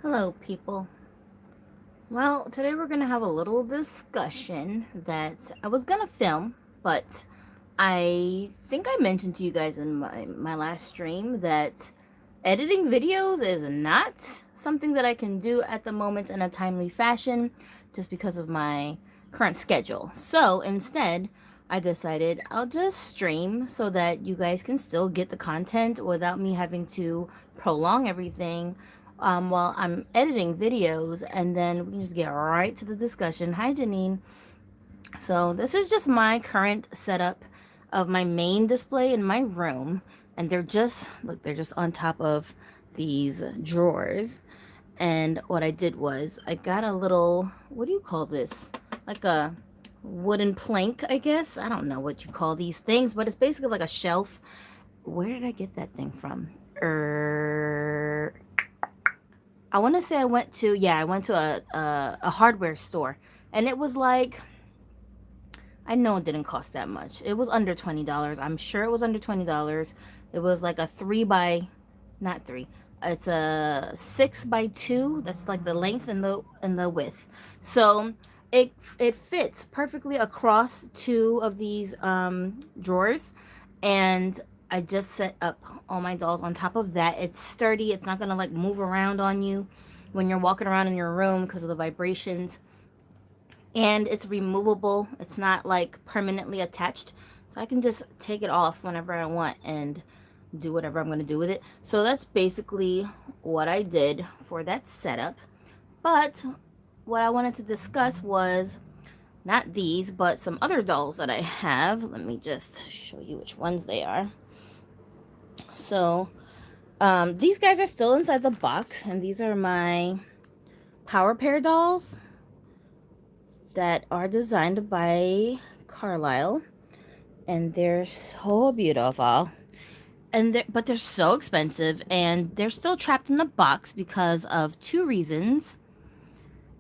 Hello, people. Well, today we're going to have a little discussion that I was going to film, but I think I mentioned to you guys in my last stream that editing videos is not something that I can do at the moment in a timely fashion just because of my current schedule. So instead, I decided I'll just stream so that you guys can still get the content without me having to prolong everything while I'm editing videos, and then we can just get right to the discussion. Hi, Janine. So this is just my current setup of my main display in my room, and they're just look, they're just on top of these drawers. And what I did was I got a little, what do you call this? Like a wooden plank, I guess. I don't know what you call these things, but it's basically like a shelf. Where did I get that thing from? I want to say I went to a hardware store, and it was like, I know it didn't cost that much. It was under $20. I'm sure it was under $20. It was like a not three. It's a 6 by 2. That's like the length and the width. So it fits perfectly across two of these drawers, and I just set up all my dolls on top of that. It's sturdy. It's not gonna like move around on you when you're walking around in your room because of the vibrations. And it's removable. It's not like permanently attached. So I can just take it off whenever I want and do whatever I'm gonna do with it. So that's basically what I did for that setup. But what I wanted to discuss was not these, but some other dolls that I have. Let me just show you which ones they are. So these guys are still inside the box, and these are my Power Pair dolls that are designed by Carlisle, and they're so beautiful. But they're so expensive, and they're still trapped in the box because of two reasons.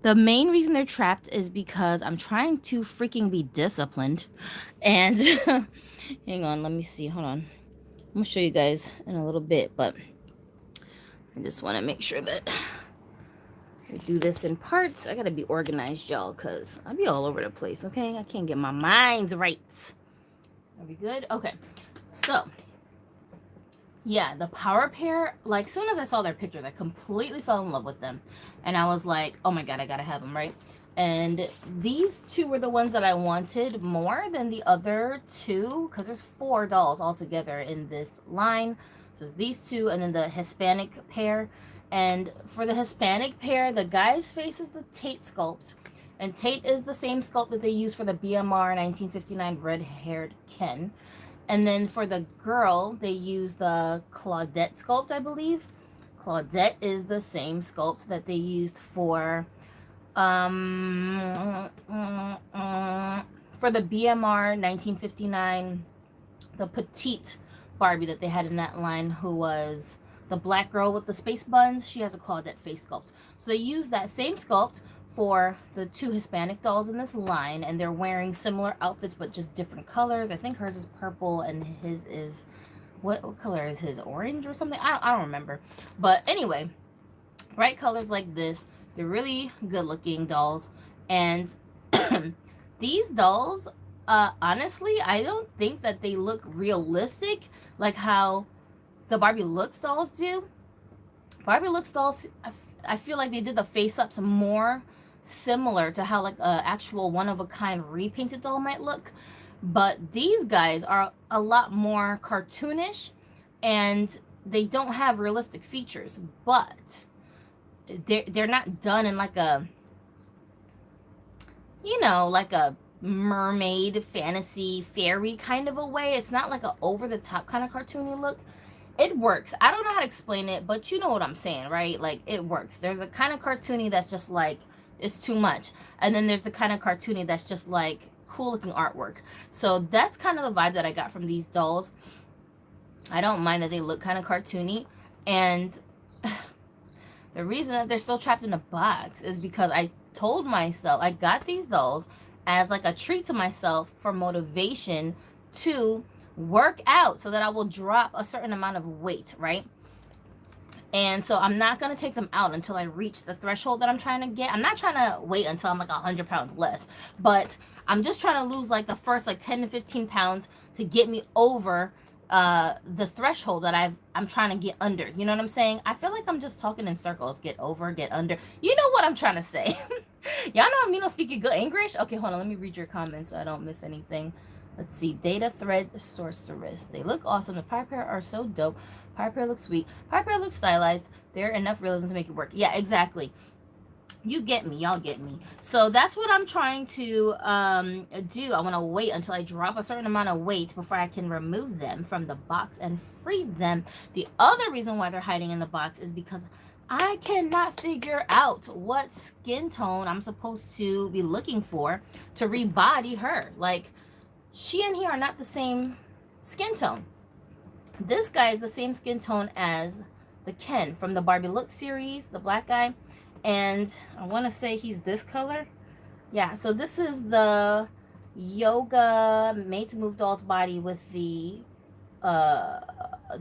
The main reason they're trapped is because I'm trying to freaking be disciplined. And hang on, let me see. Hold on. I'm gonna show you guys in a little bit, but I just want to make sure that I do this in parts. I gotta be organized, y'all, because I'll be all over the place, okay? I can't get my mind right. Are we good? Okay. So, yeah, the Power Pair, like, soon as I saw their pictures, I completely fell in love with them. And I was like, oh my god, I gotta have them, right? And these two were the ones that I wanted more than the other two, because there's 4 dolls altogether in this line. So it's these two and then the Hispanic pair. And for the Hispanic pair, the guy's face is the Tate sculpt. And Tate is the same sculpt that they use for the BMR 1959 red-haired Ken. And then for the girl, they use the Claudette sculpt, I believe. Claudette is the same sculpt that they used for the BMR 1959, the petite Barbie that they had in that line, who was the black girl with the space buns. She has a Claudette face sculpt. So they use that same sculpt for the 2 Hispanic dolls in this line, and they're wearing similar outfits but just different colors. I think hers is purple and his is, what color is his? Orange or something? I don't remember. But anyway, bright colors like this. They're really good looking dolls. And these dolls, honestly, I don't think that they look realistic like how the Barbie Looks dolls do. Barbie Looks dolls, I feel like they did the face ups more similar to how like a actual one-of-a-kind repainted doll might look. But these guys are a lot more cartoonish, and they don't have realistic features, but they're not done in like a, you know, like a mermaid fantasy fairy kind of a way. It's not like a over-the-top kind of cartoony look. It works. I don't know how to explain it, but you know what I'm saying, right? Like, it works. There's a kind of cartoony that's just like, it's too much. And then there's the kind of cartoony that's just like cool looking artwork. So that's kind of the vibe that I got from these dolls. I don't mind that they look kind of cartoony. And the reason that they're still trapped in a box is because I told myself, I got these dolls as like a treat to myself for motivation to work out so that I will drop a certain amount of weight, right? And so I'm not going to take them out until I reach the threshold that I'm trying to get. I'm not trying to wait until I'm like 100 pounds less, but I'm just trying to lose like the first like 10 to 15 pounds to get me over the threshold that I'm trying to get under. You know what I'm saying? I feel like I'm just talking in circles. Get over, get under. You know what I'm trying to say. Y'all know me not speaking good English? Okay, hold on. Let me read your comments so I don't miss anything. Let's see. Data thread sorceress. They look awesome. The pie pair are so dope. Pie pair looks sweet. Pie pair looks stylized. There enough realism to make it work. Yeah, exactly. You get me. Y'all get me. So that's what I'm trying to do. I want to wait until I drop a certain amount of weight before I can remove them from the box and free them. The other reason why they're hiding in the box is because I cannot figure out what skin tone I'm supposed to be looking for to rebody her. Like, she and he are not the same skin tone. This guy is the same skin tone as the Ken from the Barbie Look series, the black guy. And I want to say he's this color. Yeah, so this is the Yoga Made to Move doll's body with the,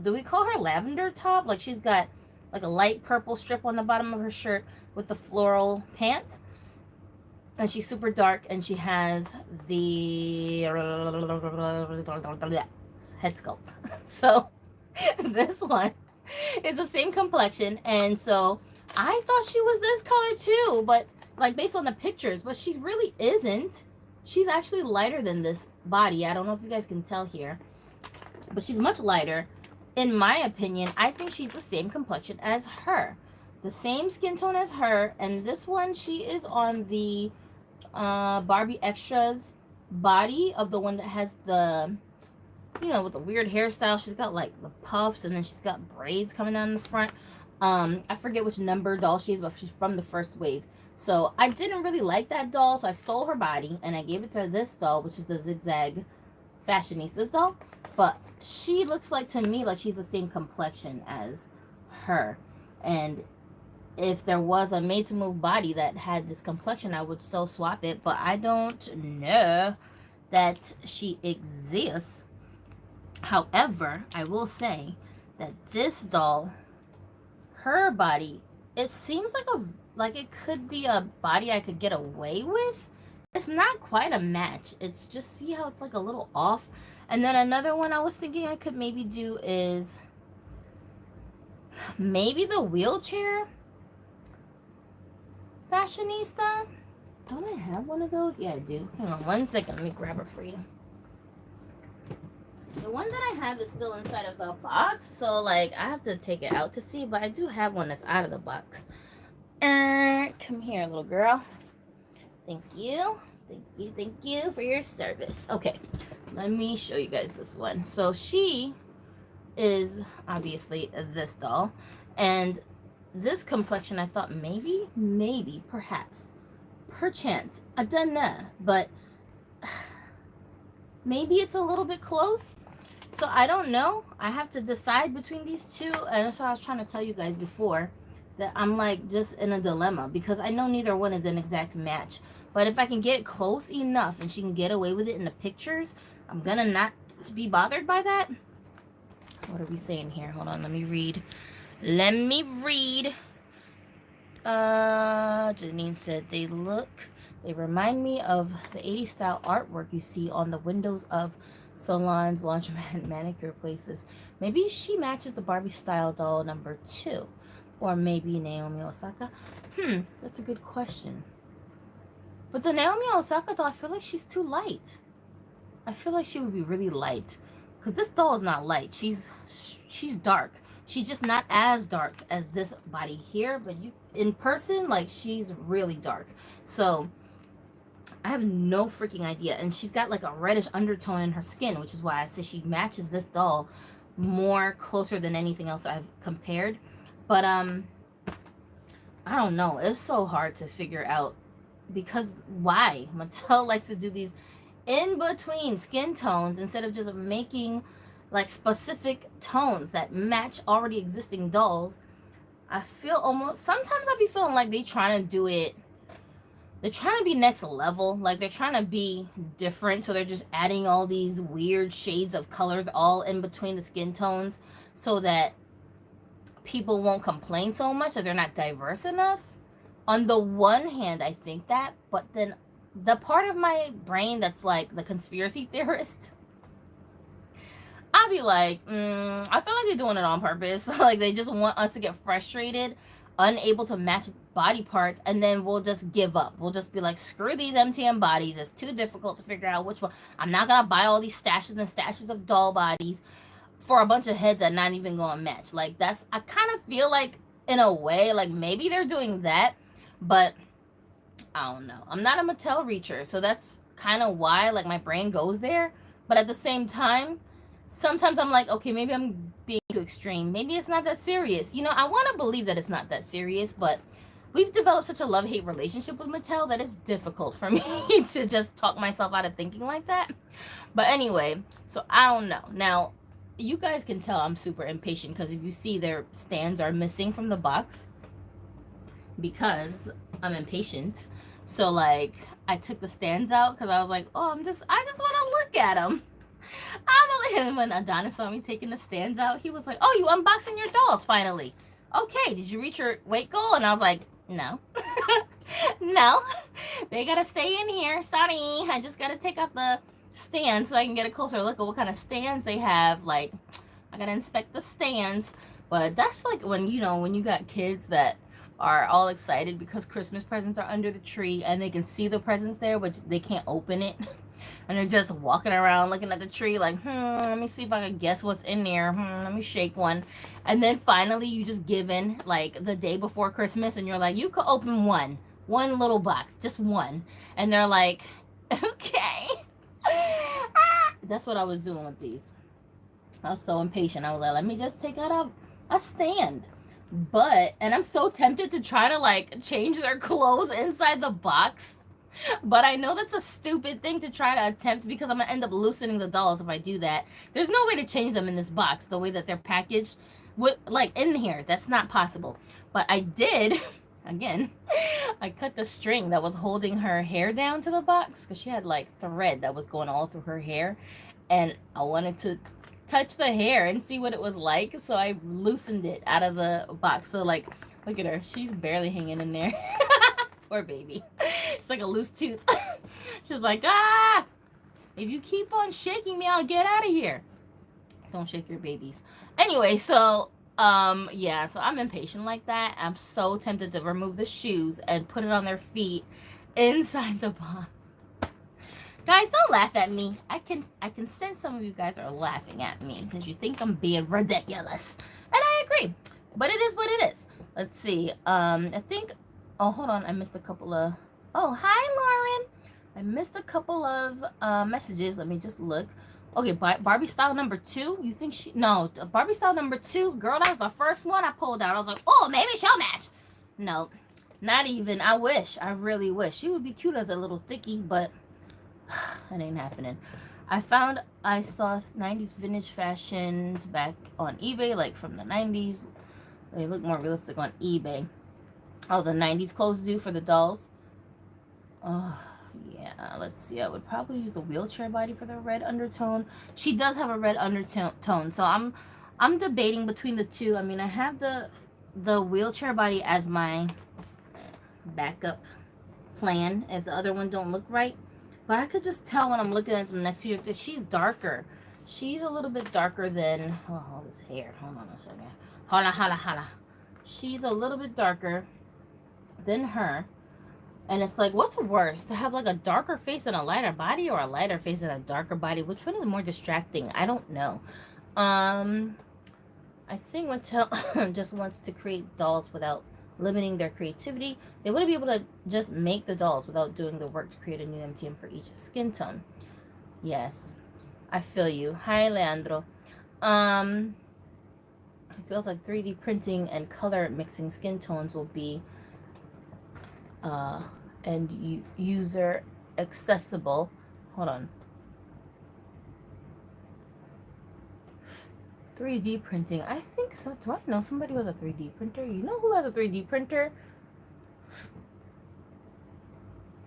do we call her lavender top? Like, she's got like a light purple strip on the bottom of her shirt with the floral pants. And she's super dark, and she has the head sculpt. So this one is the same complexion, and so I thought she was this color too, but like based on the pictures, but she really isn't. She's actually lighter than this body. I don't know if you guys can tell here, but she's much lighter. In my opinion, I think she's the same complexion as her, the same skin tone as her. And this one, she is on the Barbie Extra's body of the one that has the, you know, with the weird hairstyle. She's got like the puffs, and then she's got braids coming down in the front. I forget which number doll she is, but she's from the first wave. So I didn't really like that doll, so I stole her body and I gave it to this doll, which is the Zigzag Fashionistas doll. But she looks like, to me, like she's the same complexion as her. And if there was a Made to Move body that had this complexion, I would so swap it, but I don't know that she exists. However, I will say that this doll, her body, it seems like it could be a body I could get away with. It's not quite a match. It's just, see how it's like a little off. And then another one I was thinking I could maybe do is maybe the wheelchair fashionista. Don't I have one of those? Yeah, I do. Hang on one second. Let me grab her for you. The one that I have is still inside of the box, so like I have to take it out to see, but I do have one that's out of the box. Come here, little girl. Thank you. Thank you for your service. Okay, let me show you guys this one. So she is obviously this doll, and this complexion, I thought maybe, perhaps, perchance, I don't know, but maybe it's a little bit close. So I don't know. I have to decide between these two, and that's what I was trying to tell you guys before, that I'm like just in a dilemma, because I know neither one is an exact match. But if I can get it close enough and she can get away with it in the pictures, I'm gonna not be bothered by that. What are we saying here? Hold on, let me read. Janine said they remind me of the 80s style artwork you see on the windows of salons, laundromat, manicure places. Maybe she matches the Barbie style doll number 2. Or maybe Naomi Osaka. That's a good question. But the Naomi Osaka doll, I feel like she's too light. I feel like she would be really light. Because this doll is not light. She's dark. She's just not as dark as this body here. But in person, like, she's really dark. So I have no freaking idea. And she's got like a reddish undertone in her skin, which is why I say she matches this doll more closer than anything else I've compared. But I don't know. It's so hard to figure out, because why? Mattel likes to do these in-between skin tones instead of just making like specific tones that match already existing dolls. I feel almost, sometimes I be feeling like they're trying to be next level, like they're trying to be different, so they're just adding all these weird shades of colors all in between the skin tones so that people won't complain so much, or they're not diverse enough. On the one hand, I think that, but then the part of my brain that's like the conspiracy theorist, I'll be like, I feel like they're doing it on purpose. Like they just want us to get frustrated, unable to match body parts, and then we'll just give up. We'll just be like, screw these MTM bodies. It's too difficult to figure out which one. I'm not gonna buy all these stashes and stashes of doll bodies for a bunch of heads that not even gonna match. Like that's, I kind of feel like in a way, like maybe they're doing that, but I don't know. I'm not a Mattel reacher, so that's kind of why like my brain goes there. But at the same time, sometimes I'm like, okay, maybe I'm being too extreme. Maybe it's not that serious. You know, I want to believe that it's not that serious, but we've developed such a love-hate relationship with Mattel that it's difficult for me to just talk myself out of thinking like that. But anyway, so I don't know. Now, you guys can tell I'm super impatient because if you see their stands are missing from the box, because I'm impatient. So like I took the stands out because I was like, oh, I just want to look at them. And when Adonis saw me taking the stands out, he was like, oh, you unboxing your dolls finally. Okay, did you reach your weight goal? And I was like, no. No, they gotta stay in here. Sorry, I just gotta take out the stand so I can get a closer look at what kind of stands they have. Like, I gotta inspect the stands. But that's like when, you know, when you got kids that are all excited because Christmas presents are under the tree and they can see the presents there, but they can't open it. And they're just walking around looking at the tree like, let me see if I can guess what's in there. Let me shake one. And then finally you just give in like the day before Christmas and you're like, you could open one little box, just one. And they're like, okay. That's what I was doing with these. I was so impatient. I was like, let me just take out a stand. But, and I'm so tempted to try to like change their clothes inside the box. But I know that's a stupid thing to try to attempt because I'm going to end up loosening the dolls if I do that. There's no way to change them in this box the way that they're packaged. Like in here, that's not possible. But I did, again, I cut the string that was holding her hair down to the box because she had like thread that was going all through her hair. And I wanted to touch the hair and see what it was like. So I loosened it out of the box. So like, look at her. She's barely hanging in there. Poor baby. She's like a loose tooth. She's like, ah, if you keep on shaking me, I'll get out of here. Don't shake your babies. Anyway, so, yeah, so I'm impatient like that. I'm so tempted to remove the shoes and put it on their feet inside the box. Guys, don't laugh at me. I can sense some of you guys are laughing at me because you think I'm being ridiculous. And I agree. But it is what it is. Let's see. I think, oh, hold on. I missed a couple of, oh, hi, Lauren. I missed a couple of messages. Let me just look. Okay, Barbie style number 2. You think she, no, Barbie style number 2. Girl, that was the first one I pulled out. I was like, oh, maybe she'll match. No, not even. I wish. I really wish. She would be cute as a little thickie, but that ain't happening. I saw 90s vintage fashions back on eBay, like from the 90s. They look more realistic on eBay. Oh, the 90s clothes do for the dolls. Oh, yeah. Let's see. I would probably use the wheelchair body for the red undertone. She does have a red undertone, so I'm debating between the two. I mean, I have the wheelchair body as my backup plan if the other one don't look right. But I could just tell when I'm looking at them next to you that she's darker. She's a little bit darker than, oh, all this hair. Hold on a second. Hold on. She's a little bit darker than her. And it's like, what's worse? To have like a darker face and a lighter body, or a lighter face and a darker body? Which one is more distracting? I don't know. I think Mattel just wants to create dolls without limiting their creativity. They wouldn't be able to just make the dolls without doing the work to create a new MTM for each skin tone. Yes, I feel you. Hi, Leandro. It feels like 3D printing and color mixing skin tones will be and user accessible. Hold on. 3D printing. I think so. Do I know somebody who has a 3D printer? You know who has a 3D printer?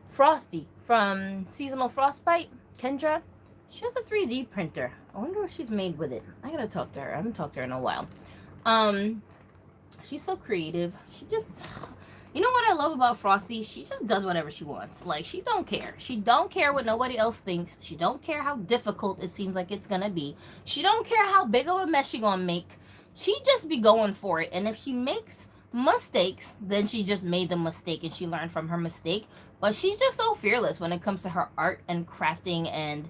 Frosty from Seasonal Frostbite. Kendra. She has a 3D printer. I wonder what she's made with it. I gotta talk to her. I haven't talked to her in a while. She's so creative. She just, you know what I love about Frosty? She just does whatever she wants. Like, she don't care. She don't care what nobody else thinks. She don't care how difficult it seems like it's gonna be. She don't care how big of a mess she gonna make. She just be going for it. And if she makes mistakes, then she just made the mistake and she learned from her mistake. But she's just so fearless when it comes to her art and crafting and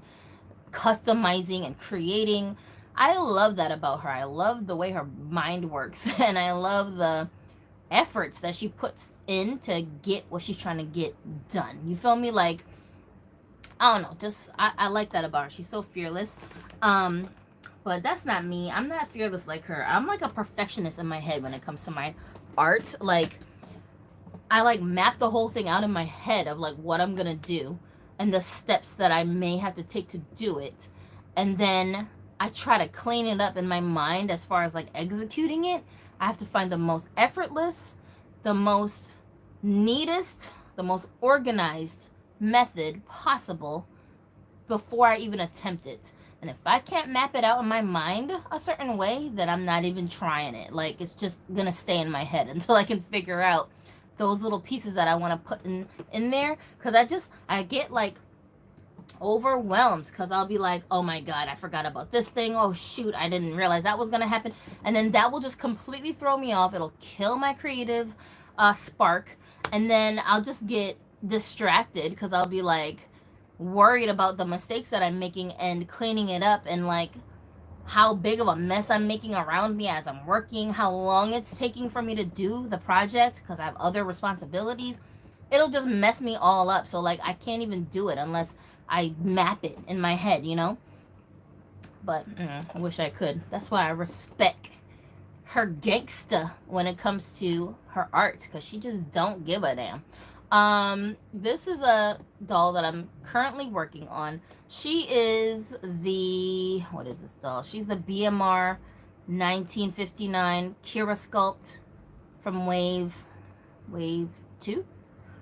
customizing and creating. I love that about her. I love the way her mind works, and I love the efforts that she puts in to get what she's trying to get done. You feel me? Like, I don't know, just I like that about her. She's so fearless. But that's not me. I'm not fearless like her. I'm like a perfectionist in my head when it comes to my art. Like, I like map the whole thing out in my head of like what I'm gonna do and the steps that I may have to take to do it. And then I try to clean it up in my mind as far as like executing it. I have to find the most effortless, the most neatest, the most organized method possible before I even attempt it. And if I can't map it out in my mind a certain way, then I'm not even trying it. Like, it's just gonna stay in my head until I can figure out those little pieces that I want to put in there. Because I get like overwhelmed because I'll be like, oh my god, I forgot about this thing. Oh shoot, I didn't realize that was gonna happen. And then that will just completely throw me off. It'll kill my creative spark. And then I'll just get distracted because I'll be like worried about the mistakes that I'm making and cleaning it up, and like how big of a mess I'm making around me as I'm working, how long it's taking for me to do the project because I have other responsibilities. It'll just mess me all up. So like I can't even do it unless I map it in my head, you know? But I wish I could. That's why I respect her gangsta when it comes to her art, because she just don't give a damn. This is a doll that I'm currently working on. She is the, what is this doll? She's the BMR 1959 Kira Sculpt from Wave 2?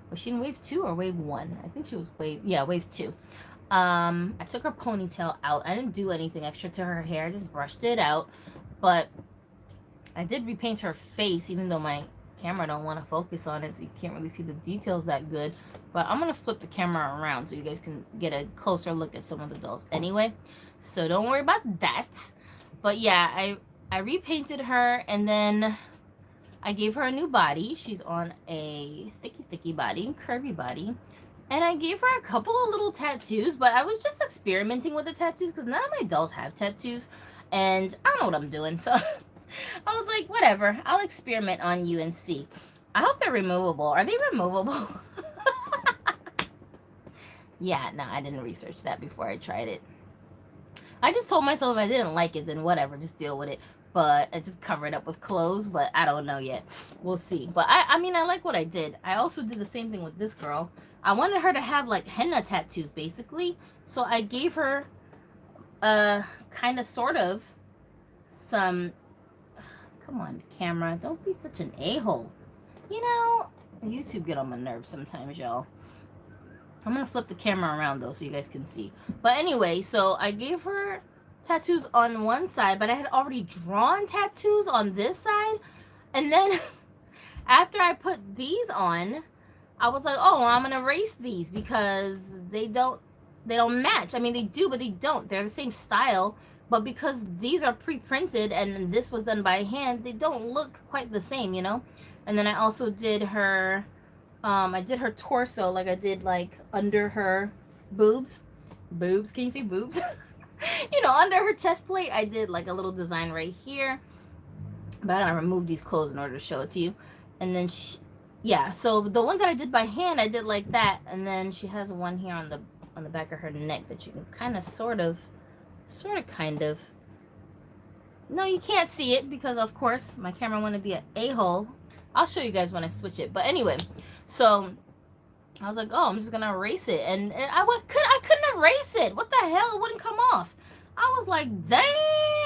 Was she in Wave 2 or Wave 1? I think she was Wave 2. I took her ponytail out. I didn't do anything extra to her hair. I just brushed it out. But I did repaint her face, even though my camera don't want to focus on it, so you can't really see the details that good. But I'm going to flip the camera around so you guys can get a closer look at some of the dolls anyway. So don't worry about that. But yeah, I repainted her, and then I gave her a new body. She's on a thicky body, curvy body. And I gave her a couple of little tattoos, but I was just experimenting with the tattoos because none of my dolls have tattoos. And I don't know what I'm doing, so I was like, whatever. I'll experiment on you and see. I hope they're removable. Are they removable? Yeah, no, I didn't research that before I tried it. I just told myself if I didn't like it, then whatever, just deal with it. But I just cover it up with clothes, but I don't know yet. We'll see. But I mean, I like what I did. I also did the same thing with this girl. I wanted her to have like henna tattoos, basically. So I gave her kind of sort of some, come on, camera, don't be such an a-hole. You know, YouTube get on my nerves sometimes, y'all. I'm gonna flip the camera around though so you guys can see. But anyway, so I gave her tattoos on one side, but I had already drawn tattoos on this side. And then after I put these on, I was like, oh, I'm gonna erase these because they don't match. I mean, they do, but they don't. They're the same style, but because these are pre-printed and this was done by hand, they don't look quite the same, you know? And then I also did her, I did her torso, like I did like under her boobs. Boobs, can you say boobs? You know, under her chest plate, I did like a little design right here. But I gotta remove these clothes in order to show it to you. And then yeah, so the ones that I did by hand, I did like that. And then she has one here on the back of her neck that you can kind of, kind of. No, you can't see it because, of course, my camera want to be an a-hole. I'll show you guys when I switch it. But anyway, so I was like, oh, I'm just going to erase it. And I couldn't erase it. What the hell? It wouldn't come off. I was like, dang,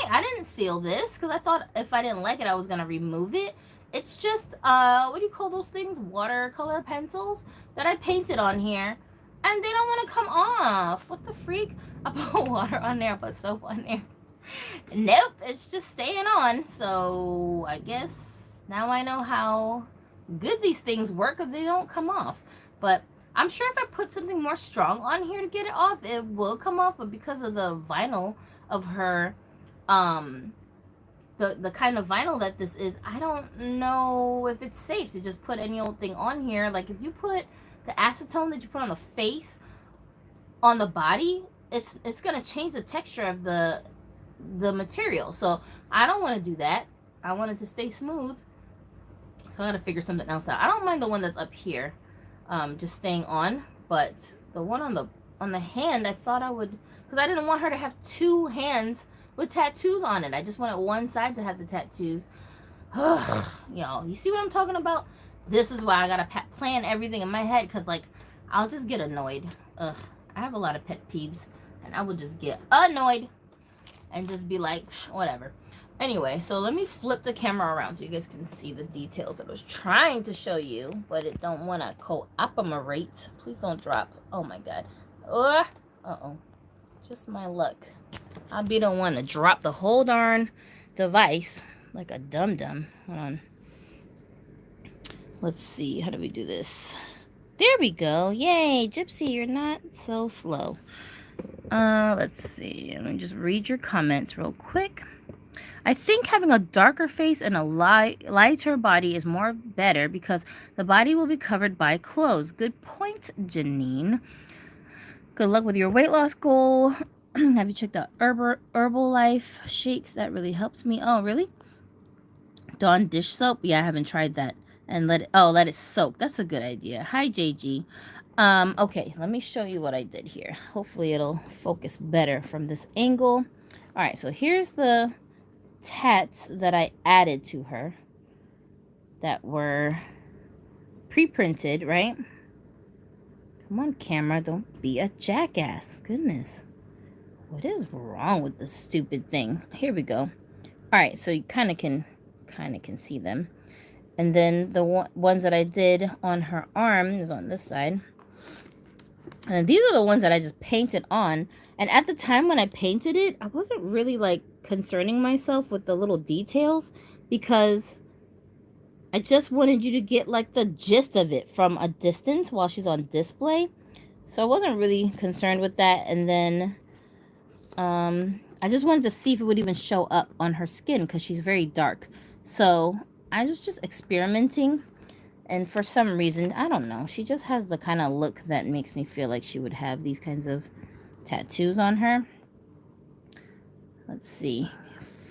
I didn't seal this because I thought if I didn't like it, I was going to remove it. It's just, what do you call those things? Watercolor pencils that I painted on here. And they don't want to come off. What the freak? I put water on there, I put soap on there. Nope, it's just staying on. So I guess Now I know how good these things work because they don't come off. But I'm sure if I put something more strong on here to get it off, it will come off. But because of the vinyl of her, the kind of vinyl that this is, I don't know if it's safe to just put any old thing on here. Like if you put the acetone that you put on the face on the body, it's gonna change the texture of the material. So I don't want to do that. I want it to stay smooth. So I gotta figure something else out. I don't mind the one that's up here, just staying on, but the one on the hand, I thought I would, because I didn't want her to have two hands with tattoos on it. I just wanted one side to have the tattoos. Y'all, you see what I'm talking about? This is why I gotta plan everything in my head, because like I'll just get annoyed. I have a lot of pet peeves, and I would just get annoyed and just be like, whatever. Anyway, so let me flip the camera around so you guys can see the details that I was trying to show you, but it don't want to cooperate. Please don't drop. Oh my god. Uh-oh. Just my luck. I'll be the one to drop the whole darn device like a dum-dum. Hold on. Let's see. How do we do this? There we go. Yay, Gypsy, you're not so slow. Let's see. Let me just read your comments real quick. I think having a darker face and a lighter body is more better because the body will be covered by clothes. Good point, Janine. Good luck with your weight loss goal. Have you checked out Herbalife shakes? That really helped me. Oh, really? Dawn dish soap? Yeah, I haven't tried that. And let it soak. That's a good idea. Hi, JG. Okay, let me show you what I did here. Hopefully it'll focus better from this angle. All right, so here's the tats that I added to her that were pre-printed, right? Come on, camera, don't be a jackass. Goodness. What is wrong with this stupid thing? Here we go. All right, so you kind of can see them. And then the ones that I did on her arm is on this side. And these are the ones that I just painted on. And at the time when I painted it, I wasn't really like concerning myself with the little details because I just wanted you to get like the gist of it from a distance while she's on display. So I wasn't really concerned with that. And then I just wanted to see if it would even show up on her skin because she's very dark. So I was just experimenting. And for some reason, I don't know, she just has the kind of look that makes me feel like she would have these kinds of tattoos on her. Let's see.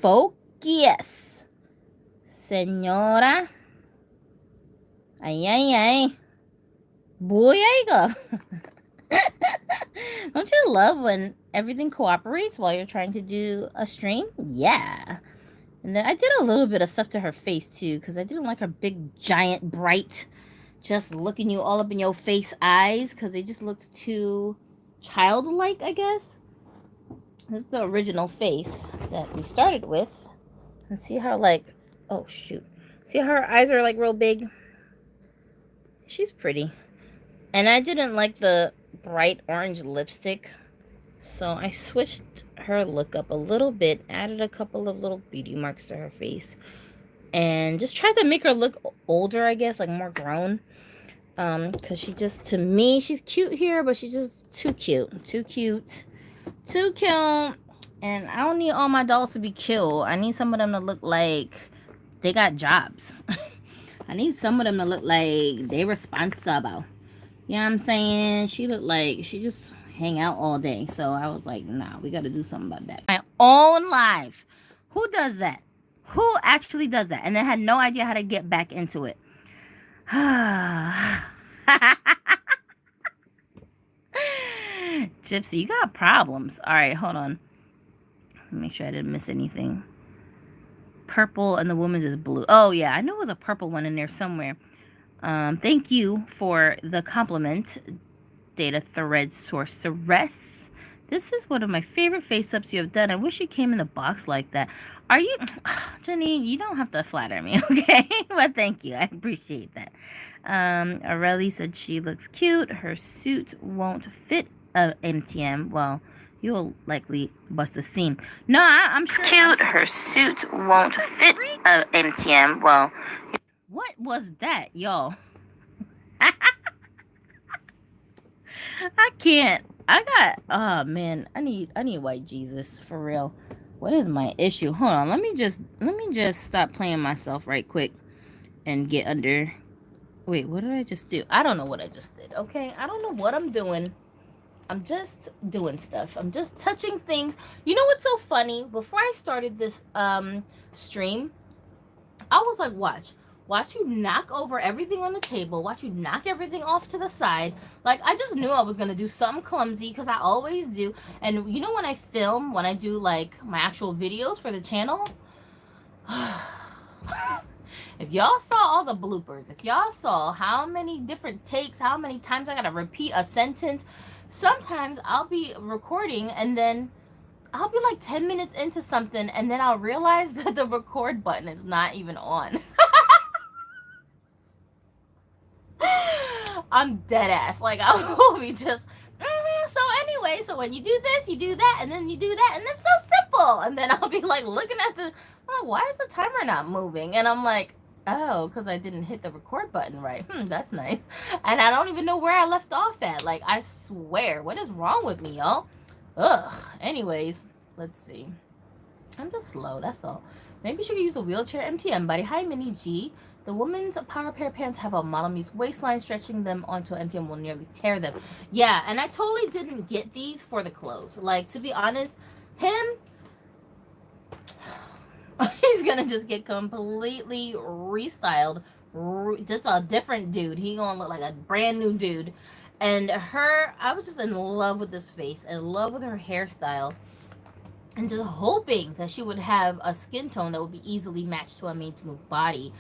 Focus, señora. Ay, ay, ay. Booyah. Don't you love when everything cooperates while you're trying to do a stream? Yeah. And then I did a little bit of stuff to her face, too, because I didn't like her big, giant, bright, just looking you all up in your face eyes, because they just looked too childlike, I guess. This is the original face that we started with. And see how, like, oh, shoot. See how her eyes are, like, real big? She's pretty. And I didn't like the bright orange lipstick, so I switched her look up a little bit, added a couple of little beauty marks to her face, and just tried to make her look older, I guess, like more grown. Because she just, to me, she's cute here, but she's just too cute. Too cute. Too cute. And I don't need all my dolls to be cute. I need some of them to look like they got jobs. I need some of them to look like they responsible. You know what I'm saying? She looked like she just hang out all day. So I was like, nah, we got to do something about that. My own life. Who does that? Who actually does that? And then had no idea how to get back into it. Gypsy, you got problems. All right, hold on. Let me make sure I didn't miss anything. Purple and the woman's is blue. Oh, yeah, I knew it was a purple one in there somewhere. Thank you for the compliment, Data Thread Sorceress. This is one of my favorite face-ups you have done. I wish you came in a box like that. Are you... Jenny, you don't have to flatter me, okay? But thank you. I appreciate that. Aurelie said she looks cute. Her suit won't fit a MTM. Well, You'll likely bust a seam. No, I'm sure. Cute. Her suit won't fit MTM. Well, what was that, y'all? I can't. I got. Oh man, I need white Jesus for real. What is my issue? Hold on. Let me just stop playing myself right quick and get under. Wait, what did I just do? I don't know what I just did. Okay, I don't know what I'm doing. I'm just doing stuff. I'm just touching things. You know what's so funny? Before I started this stream, I was like, watch you knock over everything on the table. Watch you knock everything off to the side. Like, I just knew I was going to do something clumsy because I always do. And you know when I film, when I do like my actual videos for the channel, if y'all saw all the bloopers, if y'all saw how many different takes, how many times I got to repeat a sentence, sometimes I'll be recording and then I'll be like 10 minutes into something and then I'll realize that the record button is not even on. I'm dead ass. Like, I will be just, so anyway, so when you do this, you do that, and then you do that, and it's so simple. And then I'll be like looking at I'm like, why is the timer not moving? And I'm like, oh, because I didn't hit the record button right. That's nice. And I don't even know where I left off at. Like, I swear, what is wrong with me, y'all? Ugh. Anyways, let's see. I'm just slow, that's all. Maybe she could use a wheelchair. MTM, buddy. Hi, Minnie G. The woman's power pair pants have a Model Muse waistline. Stretching them onto MTM will nearly tear them. Yeah, and I totally didn't get these for the clothes. Like, to be honest, him, he's gonna just get completely restyled. Just a different dude. He gonna look like a brand new dude. And her, I was just in love with this face, in love with her hairstyle, and just hoping that she would have a skin tone that would be easily matched to a Made to Move body.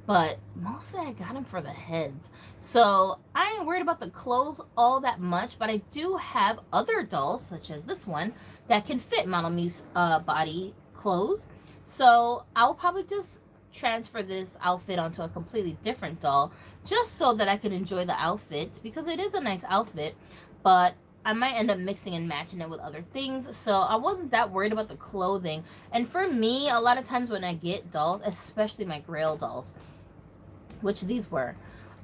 But mostly I got them for the heads. So I ain't worried about the clothes all that much, but I do have other dolls, such as this one, that can fit Model Muse body clothes. So I'll probably just transfer this outfit onto a completely different doll, just so that I can enjoy the outfits, because it is a nice outfit, but I might end up mixing and matching it with other things. So I wasn't that worried about the clothing. And for me, a lot of times when I get dolls, especially my Grail dolls, which these were,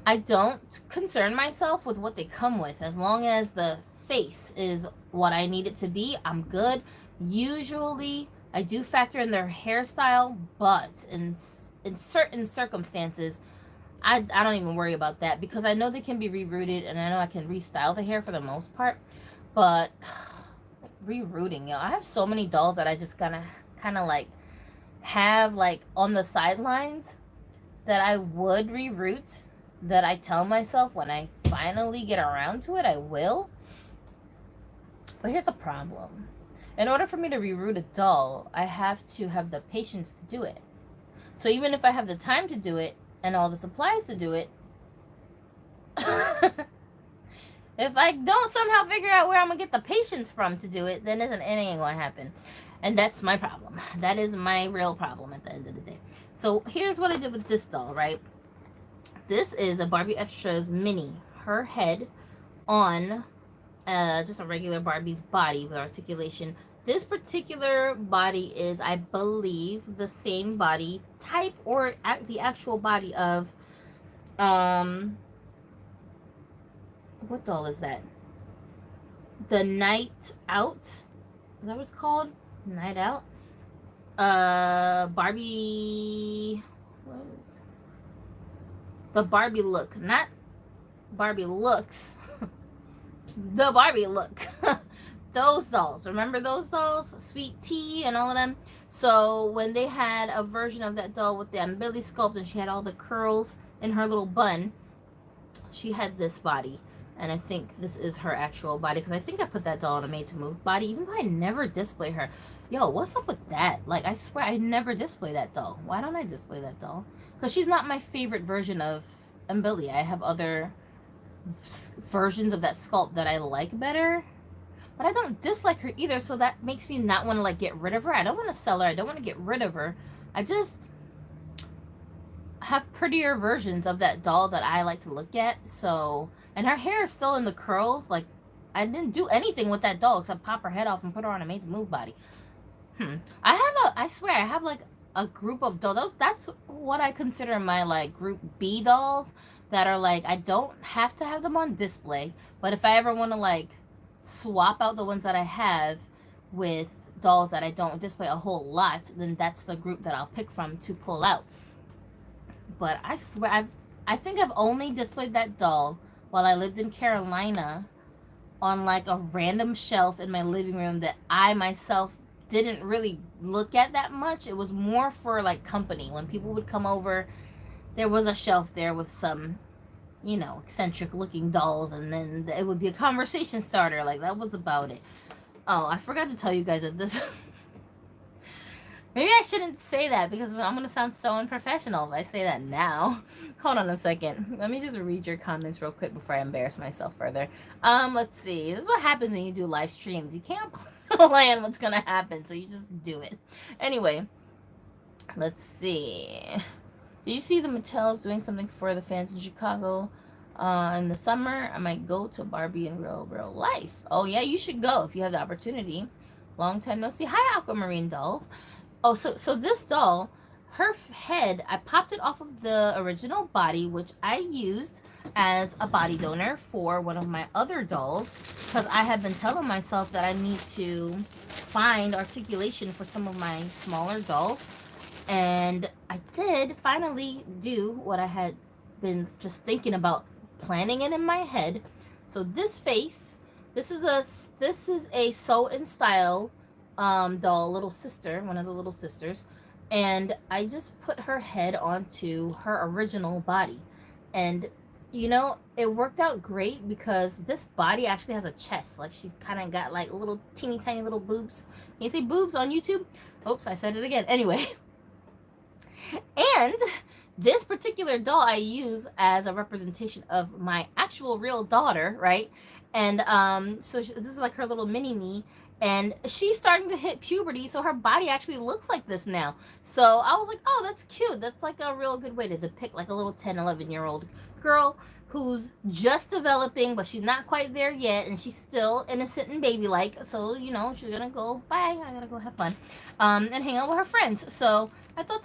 I don't concern myself with what they come with. As long as the face is what I need it to be, I'm good. Usually I do factor in their hairstyle, but in certain circumstances, I don't even worry about that, because I know they can be rerouted, and I know I can restyle the hair for the most part. But rerouting, yo, I have so many dolls that I just kind of like have like on the sidelines that I would reroute, that I tell myself when I finally get around to it, I will. But here's the problem. In order for me to reroute a doll, I have to have the patience to do it. So even if I have the time to do it and all the supplies to do it, if I don't somehow figure out where I'm going to get the patience from to do it, then it ain't going to happen. And that's my problem. That is my real problem at the end of the day. So here's what I did with this doll, right? This is a Barbie Extra's mini. Her head on just a regular Barbie's body with articulation. This particular body is, I believe, the same body type or the actual body of, what doll is that? The Night Out? Is that what it's called? Night Out? Barbie... The Barbie look. Not Barbie looks. The Barbie look. Those dolls. Remember those dolls? Sweet Tea and all of them? So when they had a version of that doll with the belly sculpt and she had all the curls in her little bun, she had this body. And I think this is her actual body, because I think I put that doll in a Made to Move body, even though I never display her. Yo, what's up with that? Like, I swear I never display that doll. Why don't I display that doll? Because she's not my favorite version of Billy. I have other versions of that sculpt that I like better. But I don't dislike her either, so that makes me not want to, like, get rid of her. I don't want to sell her. I don't want to get rid of her. I just have prettier versions of that doll that I like to look at. So, and her hair is still in the curls, like, I didn't do anything with that doll except pop her head off and put her on a Made to Move body. I swear, I have like a group of dolls. That's what I consider my like group B dolls that are like, I don't have to have them on display, but if I ever want to like swap out the ones that I have with dolls that I don't display a whole lot, then that's the group that I'll pick from to pull out. But I swear, I think I've only displayed that doll while I lived in Carolina on like a random shelf in my living room that I myself didn't really look at that much. It was more for like company. When people would come over, there was a shelf there with some, you know, eccentric looking dolls, and then it would be a conversation starter. Like, that was about it. Oh, I forgot to tell you guys that this maybe I shouldn't say that because I'm gonna sound so unprofessional if I say that now. Hold on a second. Let me just read your comments real quick before I embarrass myself further. Let's see. This is what happens when you do live streams. You can't plan what's gonna happen, so you just do it. Anyway, let's see. Did you see the Mattels doing something for the fans in Chicago in the summer? I might go to Barbie in real life. Oh yeah, you should go if you have the opportunity. Long time no see. Hi, Aquamarine dolls. Oh, so this doll, her head, I popped it off of the original body, which I used as a body donor for one of my other dolls, because I had been telling myself that I need to find articulation for some of my smaller dolls. And I did finally do what I had been just thinking about, planning it in my head. So this face, this is a Sew and Style doll, little sister, one of the little sisters, and I just put her head onto her original body. And you know, it worked out great because this body actually has a chest. Like, she's kind of got like little teeny tiny little boobs. Can you say boobs on YouTube? Oops, I said it again. Anyway. And this particular doll I use as a representation of my actual real daughter, right? And so this is like her little mini me, and she's starting to hit puberty, so her body actually looks like this now. So I was like, oh, that's cute. That's like a real good way to depict like a little 10, 11-year-old girl who's just developing, but she's not quite there yet, and she's still innocent and baby-like. So, you know, she's gonna go, bye, I gotta go have fun, and hang out with her friends. So I thought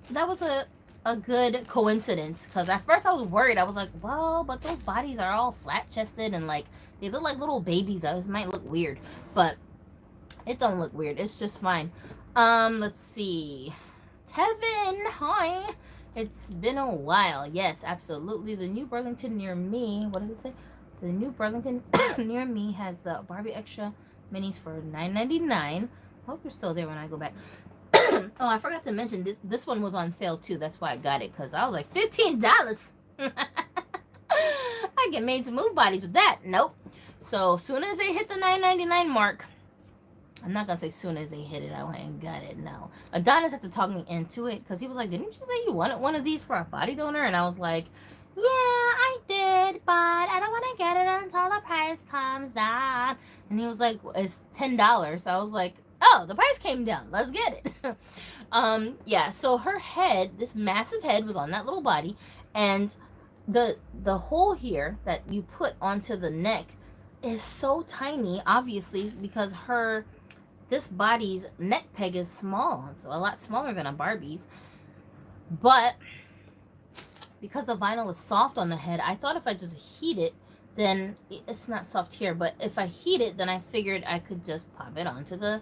that was a good coincidence, because at first I was worried. I was like, well, but those bodies are all flat-chested and like they look like little babies. This might look weird, but it don't look weird. It's just fine. Let's see. Tevin, hi. It's been a while. Yes, absolutely. The new Burlington near me. What does it say? The new Burlington near me has the Barbie Extra minis for $9.99. Hope you're still there when I go back. Oh, I forgot to mention this one was on sale too. That's why I got it, because I was like, $15. I get Made to Move bodies with that. Nope. So soon as they hit the $9.99 mark, I'm not gonna say soon as they hit it, I went and got it. No, Adonis had to talk me into it, because he was like, didn't you say you wanted one of these for a body donor? And I was like, yeah, I did, but I don't want to get it until the price comes down. And he was like, it's $10. So I was like, oh, the price came down, let's get it. Yeah, so her head, this massive head, was on that little body, and the hole here that you put onto the neck is so tiny, obviously, because this body's neck peg is small. It's a lot smaller than a Barbie's. But because the vinyl is soft on the head, I thought if I just heat it, then it's not soft here, but if I heat it, then I figured I could just pop it onto the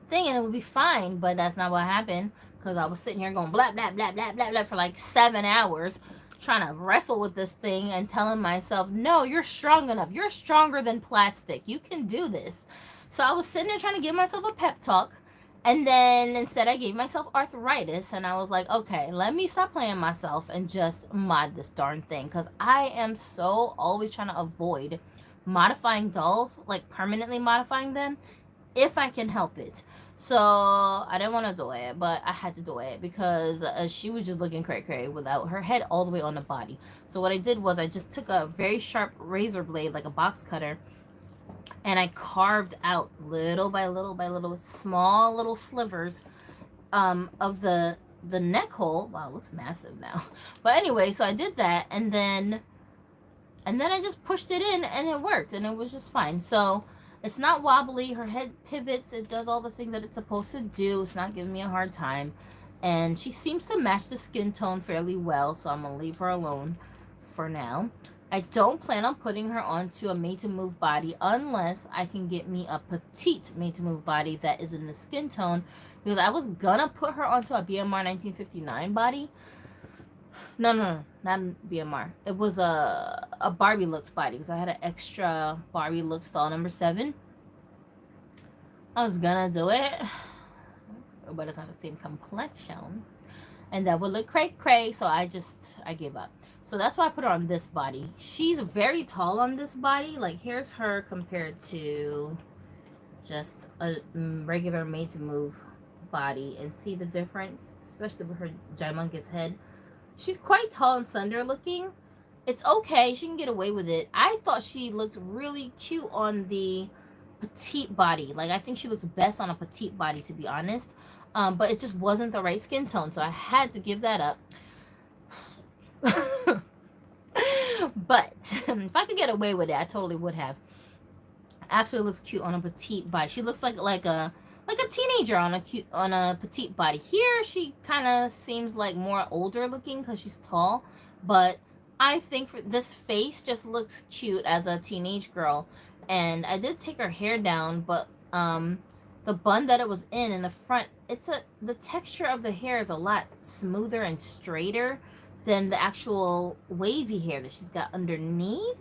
thing and it would be fine. But that's not what happened, because I was sitting here going blah, blah, blah, blah, blah, blah for like 7 hours trying to wrestle with this thing and telling myself, no, you're strong enough. You're stronger than plastic. You can do this. So I was sitting there trying to give myself a pep talk, and then instead I gave myself arthritis, and I was like, okay, let me stop playing myself and just mod this darn thing, because I am so always trying to avoid modifying dolls, like permanently modifying them, if I can help it. So I didn't want to do it, but I had to do it because she was just looking cray-cray without her head all the way on the body. So what I did was I just took a very sharp razor blade, like a box cutter, and I carved out little by little by little, small little slivers of the neck hole. Wow, it looks massive now. But anyway, so I did that, and then And then I just pushed it in and it worked and it was just fine. So it's not wobbly. Her head pivots. It does all the things that it's supposed to do. It's not giving me a hard time. And she seems to match the skin tone fairly well. So I'm going to leave her alone for now. I don't plan on putting her onto a Made to Move body unless I can get me a petite Made to Move body that is in the skin tone. Because I was going to put her onto a BMR 1959 body. No, not BMR. It was a Barbie Looks body because I had an extra Barbie Looks doll number 7. I was gonna do it, but it's not the same complexion, and that would look cray, so I gave up. So that's why I put her on this body. She's very tall on this body. Like, here's her compared to just a regular Made to Move body, and see the difference, especially with her gymongous head. She's quite tall and slender looking. It's okay. She can get away with it. I thought she looked really cute on the petite body. Like, I think she looks best on a petite body, to be honest. But it just wasn't the right skin tone, so I had to give that up. But if I could get away with it, I totally would have. Absolutely looks cute on a petite body. She looks like a teenager on a petite body. Here she kind of seems like more older looking because she's tall, but I think for this face just looks cute as a teenage girl. And I did take her hair down, but the bun that it was in the front, the texture of the hair is a lot smoother and straighter than the actual wavy hair that she's got underneath.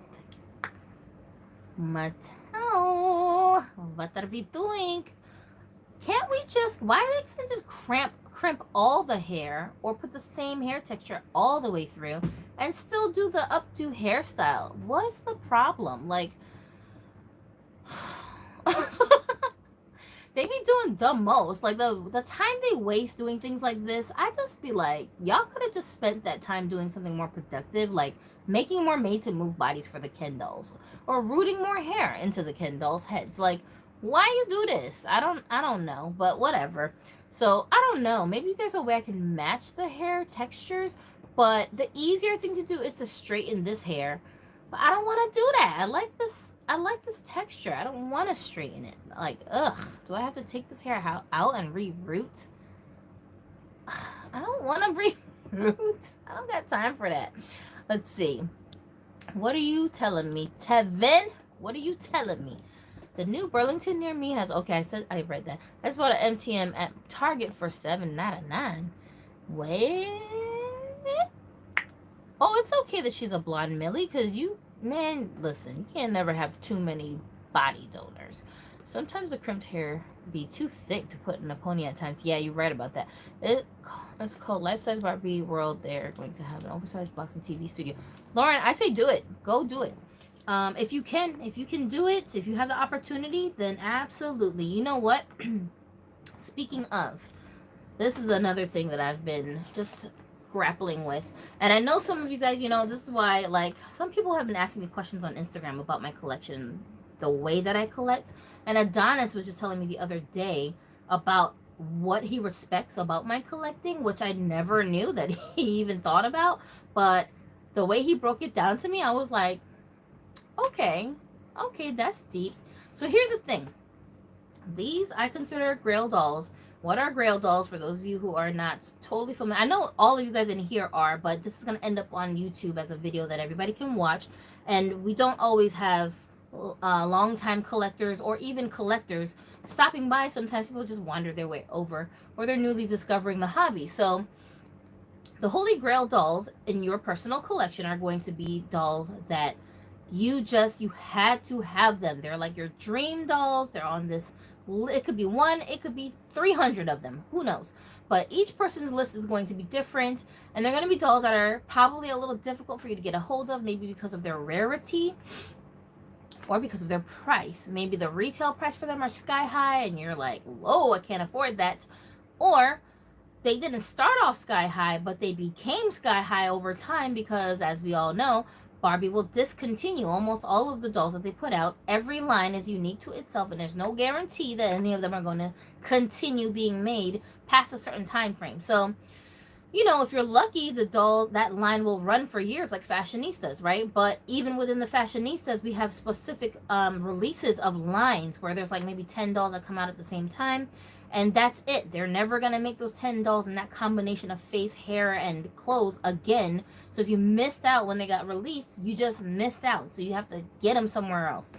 Mattel, what are we doing? Can't we just, why can't just crimp all the hair or put the same hair texture all the way through and still do the updo hairstyle? What's the problem? Like, they be doing the most. Like, the time they waste doing things like this, I just be like, y'all could have just spent that time doing something more productive, like making more Made to Move bodies for the Ken dolls, or rooting more hair into the Ken dolls' heads. Like, why you do this? I don't know, but whatever. So I don't know, maybe there's a way I can match the hair textures, but the easier thing to do is to straighten this hair. But I don't want to do that. I like this texture. I don't want to straighten it. Like, ugh, do I have to take this hair out and reroot? I don't want to reroot. I don't got time for that. Let's see. What are you telling me, Tevin? What are you telling me? The new Burlington near me has, okay, I read that. I just bought an MTM at Target for $7.99. Wait. Oh, it's okay that she's a blonde Millie, because man, listen, you can't never have too many body donors. Sometimes the crimped hair be too thick to put in a pony at times. Yeah, you're right about that. It's called Life-Size Barbie World. They're going to have an oversized box and TV studio. Lauren, I say do it. Go do it. If you can do it, if you have the opportunity, then absolutely. You know what? Speaking of, this is another thing that I've been just grappling with. And I know some of you guys, this is why, like, some people have been asking me questions on Instagram about my collection, the way that I collect. And Adonis was just telling me the other day about what he respects about my collecting, which I never knew that he even thought about. But the way he broke it down to me, I was like, okay, that's deep. So here's the thing. These I consider Grail dolls. What are Grail dolls, for those of you who are not totally familiar? I know all of you guys in here are, but this is going to end up on YouTube as a video that everybody can watch. And we don't always have long-time collectors or even collectors stopping by. Sometimes people just wander their way over, or they're newly discovering the hobby. So the Holy Grail dolls in your personal collection are going to be dolls that you had to have them. They're like your dream dolls. They're on this, it could be one, it could be 300 of them, who knows. But each person's list is going to be different, and they're going to be dolls that are probably a little difficult for you to get a hold of, maybe because of their rarity or because of their price. Maybe the retail price for them are sky high and you're like, whoa, I can't afford that. Or they didn't start off sky high, but they became sky high over time because, as we all know, Barbie will discontinue almost all of the dolls that they put out. Every line is unique to itself, and there's no guarantee that any of them are going to continue being made past a certain time frame. So you know, if you're lucky, the doll, that line will run for years like fashionistas, right? But even within the fashionistas, we have specific releases of lines where there's like maybe 10 dolls that come out at the same time. And that's it. They're never going to make those 10 dolls in that combination of face, hair, and clothes again. So if you missed out when they got released, you just missed out. So you have to get them somewhere else.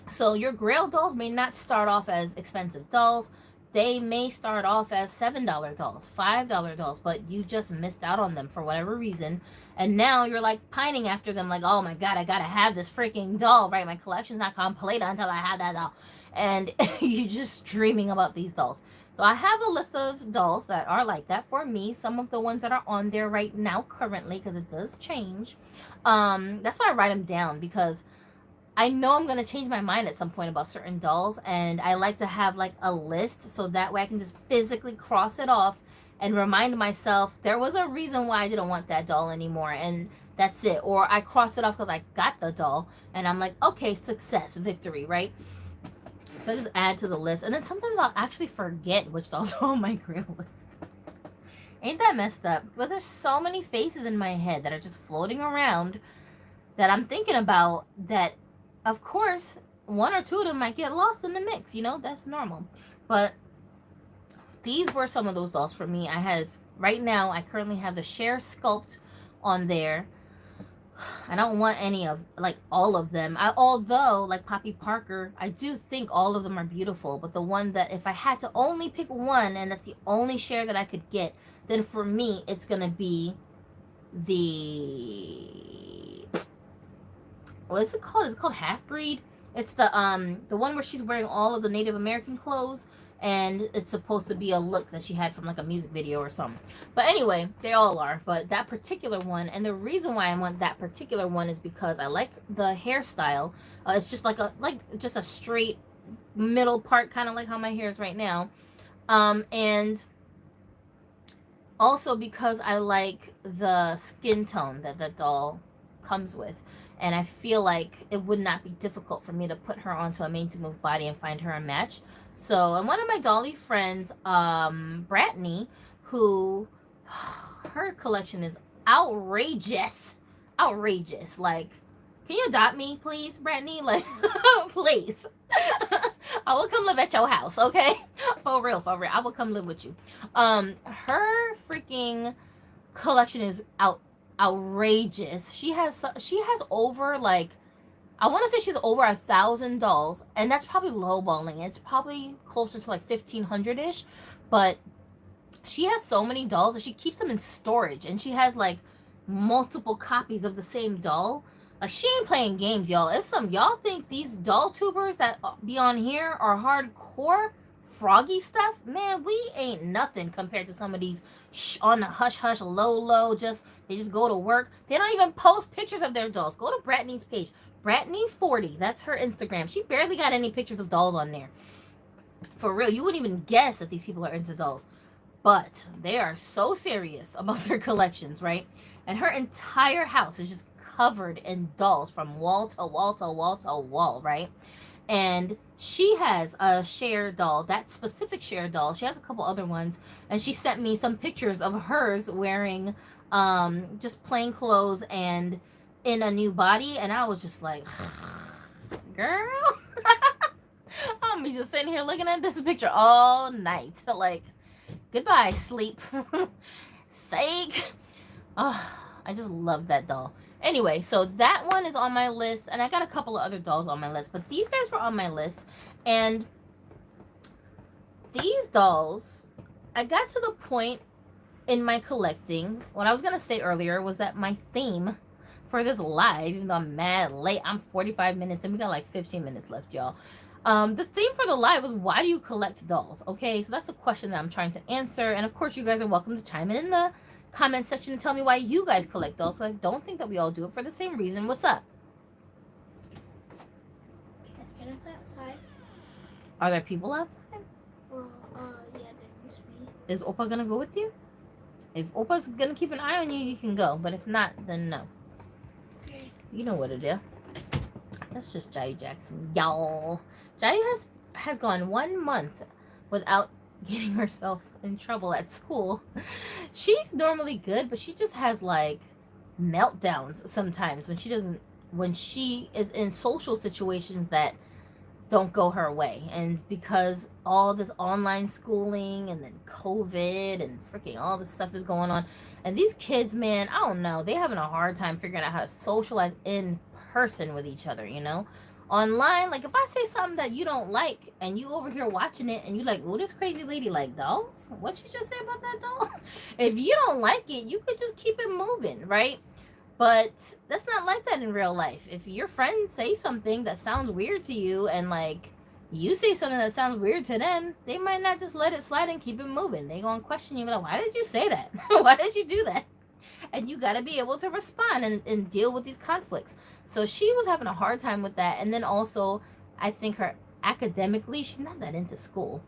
So your Grail dolls may not start off as expensive dolls. They may start off as $7 dolls, $5 dolls, but you just missed out on them for whatever reason. And now you're like pining after them, like, oh my God, I gotta have this freaking doll, right? My collection's not complete until I have that doll. And you're just dreaming about these dolls. So I have a list of dolls that are like that for me. Some of the ones that are on there right now currently, because it does change. That's why I write them down, because I know I'm going to change my mind at some point about certain dolls, and I like to have like a list so that way I can just physically cross it off and remind myself there was a reason why I didn't want that doll anymore, and that's it. Or I cross it off because I got the doll and I'm like, okay, success, victory, right? So I just add to the list, and then sometimes I'll actually forget which dolls are on my Grail list. Ain't that messed up? But there's so many faces in my head that are just floating around that I'm thinking about that, of course, one or two of them might get lost in the mix. You know, that's normal. But these were some of those dolls for me. I have, right now, I currently have the Cher Sculpt on there. I don't want any of, like, all of them. Although, like Poppy Parker, I do think all of them are beautiful. But the one that, if I had to only pick one, and that's the only Cher that I could get, then for me, it's going to be the, what is it called? It's called Half Breed. It's the one where she's wearing all of the Native American clothes, and it's supposed to be a look that she had from like a music video or something. But anyway, they all are. But that particular one, and the reason why I want that particular one is because I like the hairstyle. It's just like just a straight middle part, kind of like how my hair is right now. And also because I like the skin tone that the doll comes with. And I feel like it would not be difficult for me to put her onto a Made to Move body and find her a match. So, and one of my dolly friends, Brittany, who, her collection is outrageous. Outrageous. Like, can you adopt me, please, Brittany? Like, please. I will come live at your house, okay? For real, for real. I will come live with you. Her freaking collection is outrageous. She has over, like, I want to say she's over 1,000 dolls, and that's probably lowballing. It's probably closer to like 1,500-ish, but she has so many dolls that she keeps them in storage, and she has like multiple copies of the same doll. Like, she ain't playing games, y'all. It's some, y'all think these doll tubers that be on here are hardcore froggy stuff? Man, we ain't nothing compared to some of these on the hush hush low, they just go to work. They don't even post pictures of their dolls. Go to Brittany's page, Brittany40, that's her Instagram. She barely got any pictures of dolls on there. For real, you wouldn't even guess that these people are into dolls. But they are so serious about their collections, right? And her entire house is just covered in dolls from wall to wall to wall to wall, right? And she has a Cher doll, that specific Cher doll. She has a couple other ones, and she sent me some pictures of hers wearing just plain clothes and in a new body, and I was just like, girl, I'm just sitting here looking at this picture all night. Like, goodbye, sleep. Sake. Oh, I just love that doll. Anyway, so that one is on my list, and I got a couple of other dolls on my list, but these guys were on my list, and these dolls, I got to the point in my collecting, what I was going to say earlier was that my theme for this live, even though I'm mad late, I'm 45 minutes, and we got like 15 minutes left, y'all. The theme for the live was, why do you collect dolls? Okay, so that's a question that I'm trying to answer, and of course you guys are welcome to chime in the comment section and tell me why you guys collect dolls. So I don't think that we all do it for the same reason. What's up? Can I play outside? Are there people outside? Well, yeah, there must be. Is Opa gonna go with you? If Opa's gonna keep an eye on you, you can go. But if not, then no. Okay. You know what it is. That's just Jai Jackson, y'all. Jai has gone 1 month without getting herself in trouble at school. She's normally good, but she just has like meltdowns sometimes when she is in social situations that don't go her way. And because all this online schooling and then COVID and freaking all this stuff is going on, and these kids, man, I don't know, they're having a hard time figuring out how to socialize in person with each other, you know? Online, like if I say something that you don't like and you over here watching it and you like, oh, this crazy lady like dolls? What you just say about that doll? If you don't like it, you could just keep it moving, right? But that's not like that in real life. If your friends say something that sounds weird to you and like you say something that sounds weird to them, they might not just let it slide and keep it moving. They gonna question you like, why did you say that? Why did you do that? And you gotta be able to respond and deal with these conflicts. So she was having a hard time with that. And then also, I think her academically, she's not that into school.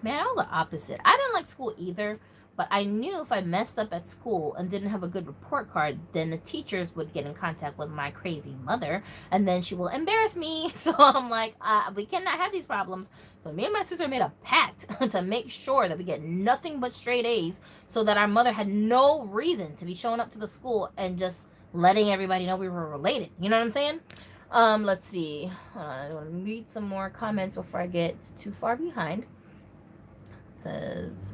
Man, I was the opposite. I didn't like school either, but I knew if I messed up at school and didn't have a good report card, then the teachers would get in contact with my crazy mother, and then she will embarrass me. So I'm like, we cannot have these problems. So me and my sister made a pact to make sure that we get nothing but straight A's, so that our mother had no reason to be showing up to the school and just letting everybody know we were related. You know what I'm saying? Let's see. I want to read some more comments before I get too far behind. Says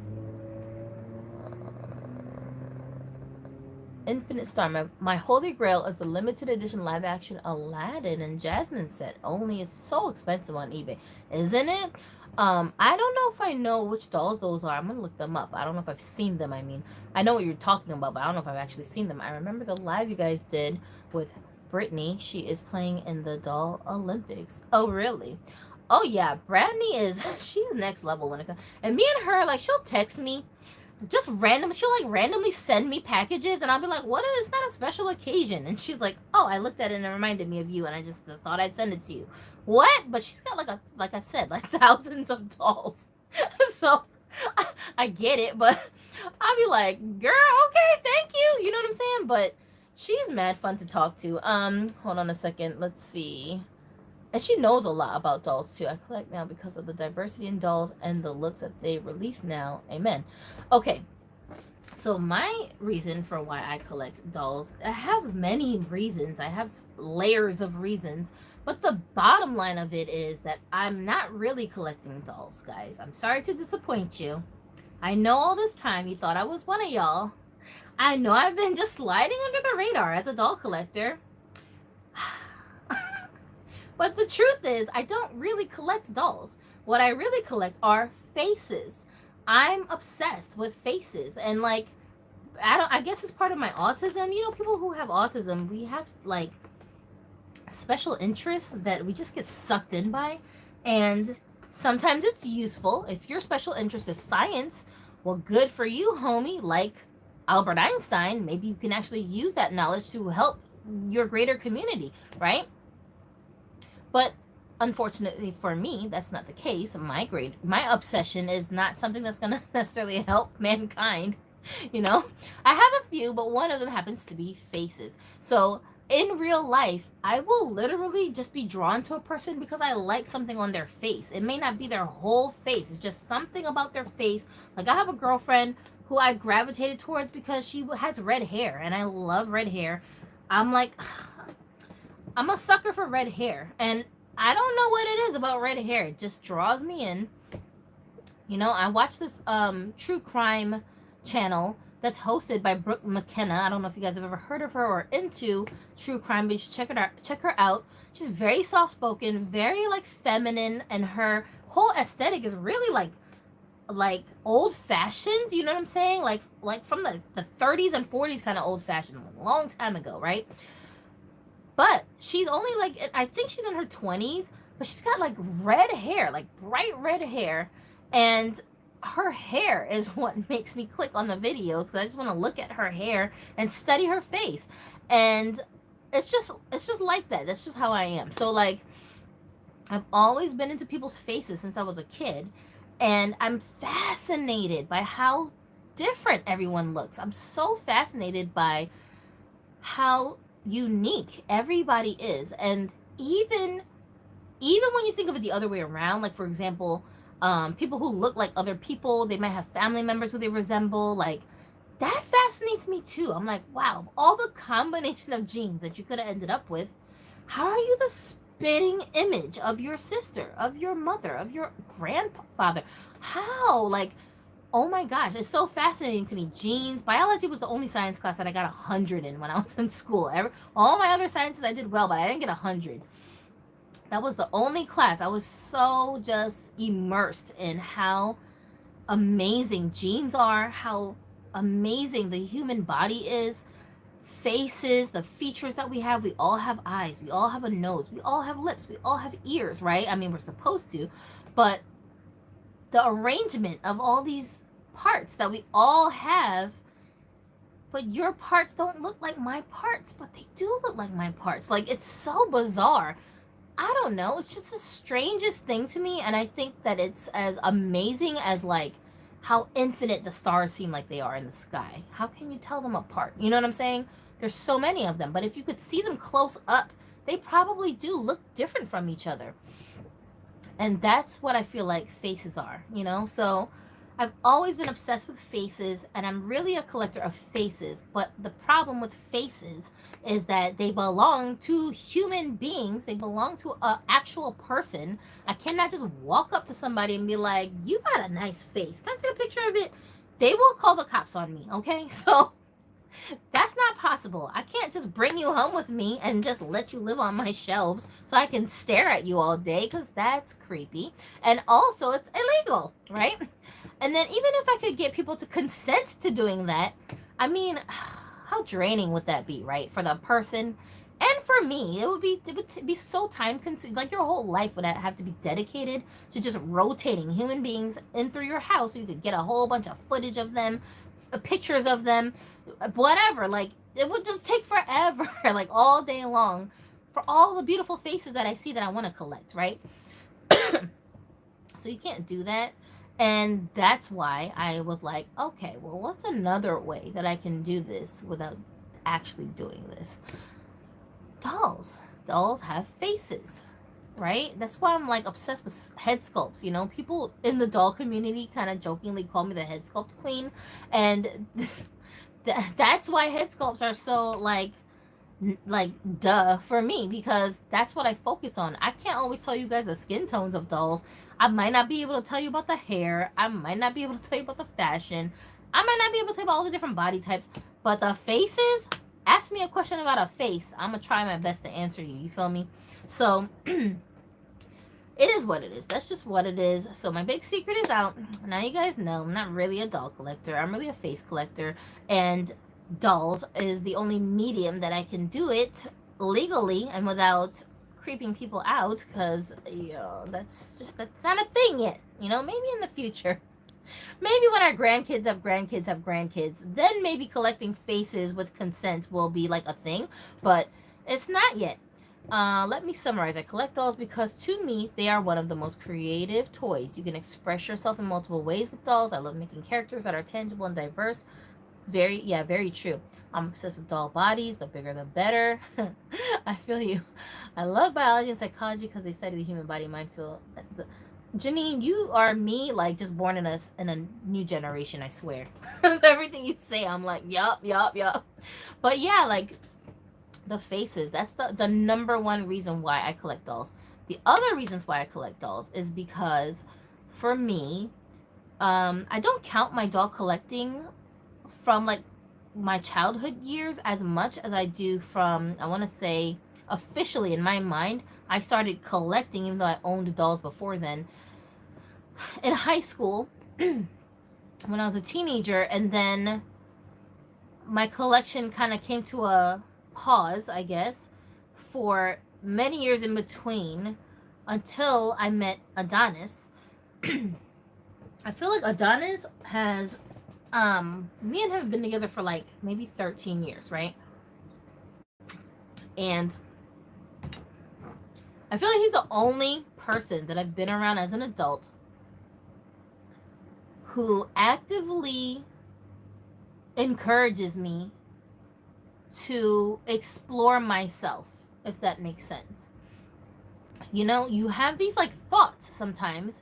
Infinite Star, my holy grail is the limited edition live action Aladdin and Jasmine set. Only it's so expensive on eBay, isn't it? I don't know if I know which dolls those are. I'm gonna look them up. I don't know if I've seen them. I mean, I know what you're talking about, but I don't know if I've actually seen them. I remember the live you guys did with Brittany. She is playing in the Doll Olympics. Oh, really? Oh yeah, Brittany is she's next level when it comes. And me and her, like, she'll text me just random. She'll like randomly send me packages, and I'll be like, "What is? It's not a special occasion." And she's like, "Oh, I looked at it and it reminded me of you, and I just thought I'd send it to you." What? But she's got like I said, like thousands of dolls. So I get it, but I'll be like, "Girl, okay, thank you." You know what I'm saying? But she's mad fun to talk to. Hold on a second. Let's see. And she knows a lot about dolls too. I collect now because of the diversity in dolls and the looks that they release now. Amen. Okay. So my reason for why I collect dolls, I have many reasons. I have layers of reasons. But the bottom line of it is that I'm not really collecting dolls, guys. I'm sorry to disappoint you. I know all this time you thought I was one of y'all. I know I've been just sliding under the radar as a doll collector. But the truth is, I don't really collect dolls. What I really collect are faces. I'm obsessed with faces. And like, I guess it's part of my autism. You know, people who have autism, we have like special interests that we just get sucked in by. And sometimes it's useful. If your special interest is science, well, good for you, homie. Like Albert Einstein, maybe you can actually use that knowledge to help your greater community, right? But unfortunately for me, that's not the case. My obsession is not something that's going to necessarily help mankind. You know, I have a few, but one of them happens to be faces. So in real life, I will literally just be drawn to a person because I like something on their face. It may not be their whole face. It's just something about their face. Like I have a girlfriend who I gravitated towards because she has red hair, and I love red hair. I'm like, I'm a sucker for red hair, and I don't know what it is about red hair. It just draws me in. You know, I watch this true crime channel that's hosted by Brooke McKenna. I don't know if you guys have ever heard of her or into true crime, but you should check it out. Check her out. She's very soft spoken, very like feminine, and her whole aesthetic is really like old fashioned. You know what I'm saying? Like from the 30s and 40s kind of old fashioned, a long time ago, right? But she's only like, I think she's in her 20s, but she's got like red hair, like bright red hair. And her hair is what makes me click on the videos, because I just want to look at her hair and study her face. And it's just like that. That's just how I am. So like, I've always been into people's faces since I was a kid. And I'm fascinated by how different everyone looks. I'm so fascinated by how unique everybody is. And even when you think of it the other way around, like for example, People who look like other people. They might have family members who they resemble. Like, that fascinates me too. I'm like, wow, all the combination of genes that you could have ended up with, how are you the spitting image of your sister, of your mother, of your grandfather? How? Like, oh my gosh, it's so fascinating to me. Genes, biology was the only science class that I got 100 in when I was in school. All my other sciences I did well, but I didn't get 100. That was the only class. I was so just immersed in how amazing genes are, how amazing the human body is, faces, the features that we have. We all have eyes, we all have a nose, we all have lips, we all have ears, right? I mean, we're supposed to, but the arrangement of all these parts that we all have, but your parts don't look like my parts, but they do look like my parts. Like, it's so bizarre. I don't know. It's just the strangest thing to me, and I think that it's as amazing as, like, how infinite the stars seem like they are in the sky. How can you tell them apart? You know what I'm saying? There's so many of them, but if you could see them close up, they probably do look different from each other. And that's what I feel like faces are, you know? So I've always been obsessed with faces, and I'm really a collector of faces. But the problem with faces is that they belong to human beings. They belong to an actual person. I cannot just walk up to somebody and be like, you got a nice face. Can I take a picture of it? They will call the cops on me, okay? So that's not possible. I can't just bring you home with me and just let you live on my shelves so I can stare at you all day, because that's creepy. And also, it's illegal, right? And then even if I could get people to consent to doing that, I mean, how draining would that be, right? For the person and for me. It would be so time consuming. Like, your whole life would have to be dedicated to just rotating human beings in through your house so you could get a whole bunch of footage of them, pictures of them, whatever. Like, it would just take forever, like all day long, for all the beautiful faces that I see that I want to collect, right? So you can't do that. And that's why I was like, okay, well, what's another way that I can do this without actually doing this? Dolls. Dolls have faces, right? That's why I'm like obsessed with head sculpts. You know, people in the doll community kind of jokingly call me the head sculpt queen, and that's why head sculpts are so like duh for me, because that's what I focus on. I can't always tell you guys the skin tones of dolls. I might not be able to tell you about the hair. I might not be able to tell you about the fashion. I might not be able to tell you about all the different body types. But the faces, ask me a question about a face, I'm gonna try my best to answer you. You feel me? So it is what it is. That's just what it is. So my big secret is out. Now you guys know I'm not really a doll collector. I'm really a face collector. And dolls is the only medium that I can do it legally and without creeping people out, because, you know, that's not a thing yet. You know, maybe in the future. Maybe when our grandkids have grandkids, then maybe collecting faces with consent will be like a thing, but it's not yet. Let me summarize. I collect dolls because, to me, they are one of the most creative toys. You can express yourself in multiple ways with dolls. I love making characters that are tangible and diverse. Very true. I'm obsessed with doll bodies. The bigger, the better. I feel you. I love biology and psychology because they study the human body, mind, feel. Janine, you are me, like, just born in a new generation. I swear. Everything you say, I'm like, yup. But yeah, like, the faces. That's the number one reason why I collect dolls. The other reasons why I collect dolls is because, for me, I don't count my doll collecting from like my childhood years as much as I do from, I want to say, officially in my mind, I started collecting, even though I owned dolls before then, in high school when I was a teenager. And then my collection kind of came to a pause, I guess, for many years in between, until I met Adonis. I feel like Adonis has me and him have been together for like maybe 13 years, right? And I feel like he's the only person that I've been around as an adult who actively encourages me to explore myself, if that makes sense. You know, you have these like thoughts sometimes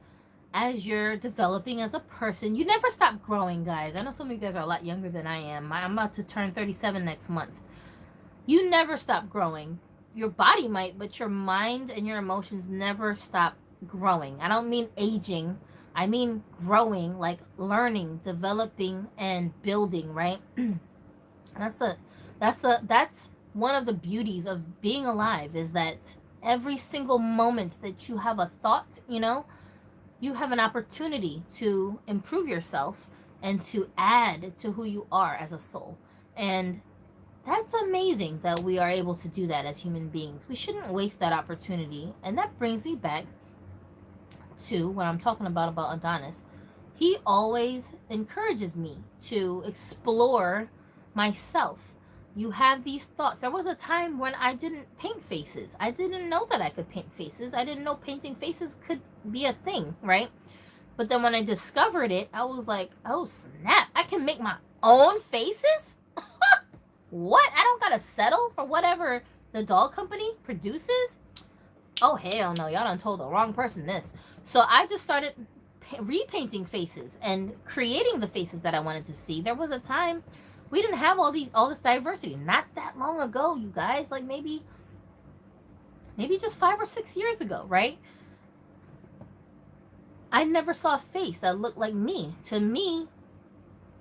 as you're developing as a person. You never stop growing, guys. I know some of you guys are a lot younger than I am. I'm about to turn 37 next month. You never stop growing. Your body might, but your mind and your emotions never stop growing. I don't mean aging. I mean growing, like learning, developing, and building, right? that's a that's one of the beauties of being alive, is that every single moment that you have a thought, you have an opportunity to improve yourself and to add to who you are as a soul. And that's amazing that we are able to do that as human beings. We shouldn't waste that opportunity. And that brings me back to what I'm talking about Adonis. He always encourages me to explore myself. You have these thoughts. There was a time when I didn't paint faces. I didn't know that I could paint faces. I didn't know painting faces could be a thing, right? But then when I discovered it, I was like, oh snap, I can make my own faces? What? I don't gotta settle for whatever the doll company produces? Oh, hell no. Y'all done told the wrong person this. So I just started repainting faces and creating the faces that I wanted to see. There was a time we didn't have all this diversity. Not that long ago, you guys. Like maybe just 5 or 6 years ago, right? I never saw a face that looked like me. To me,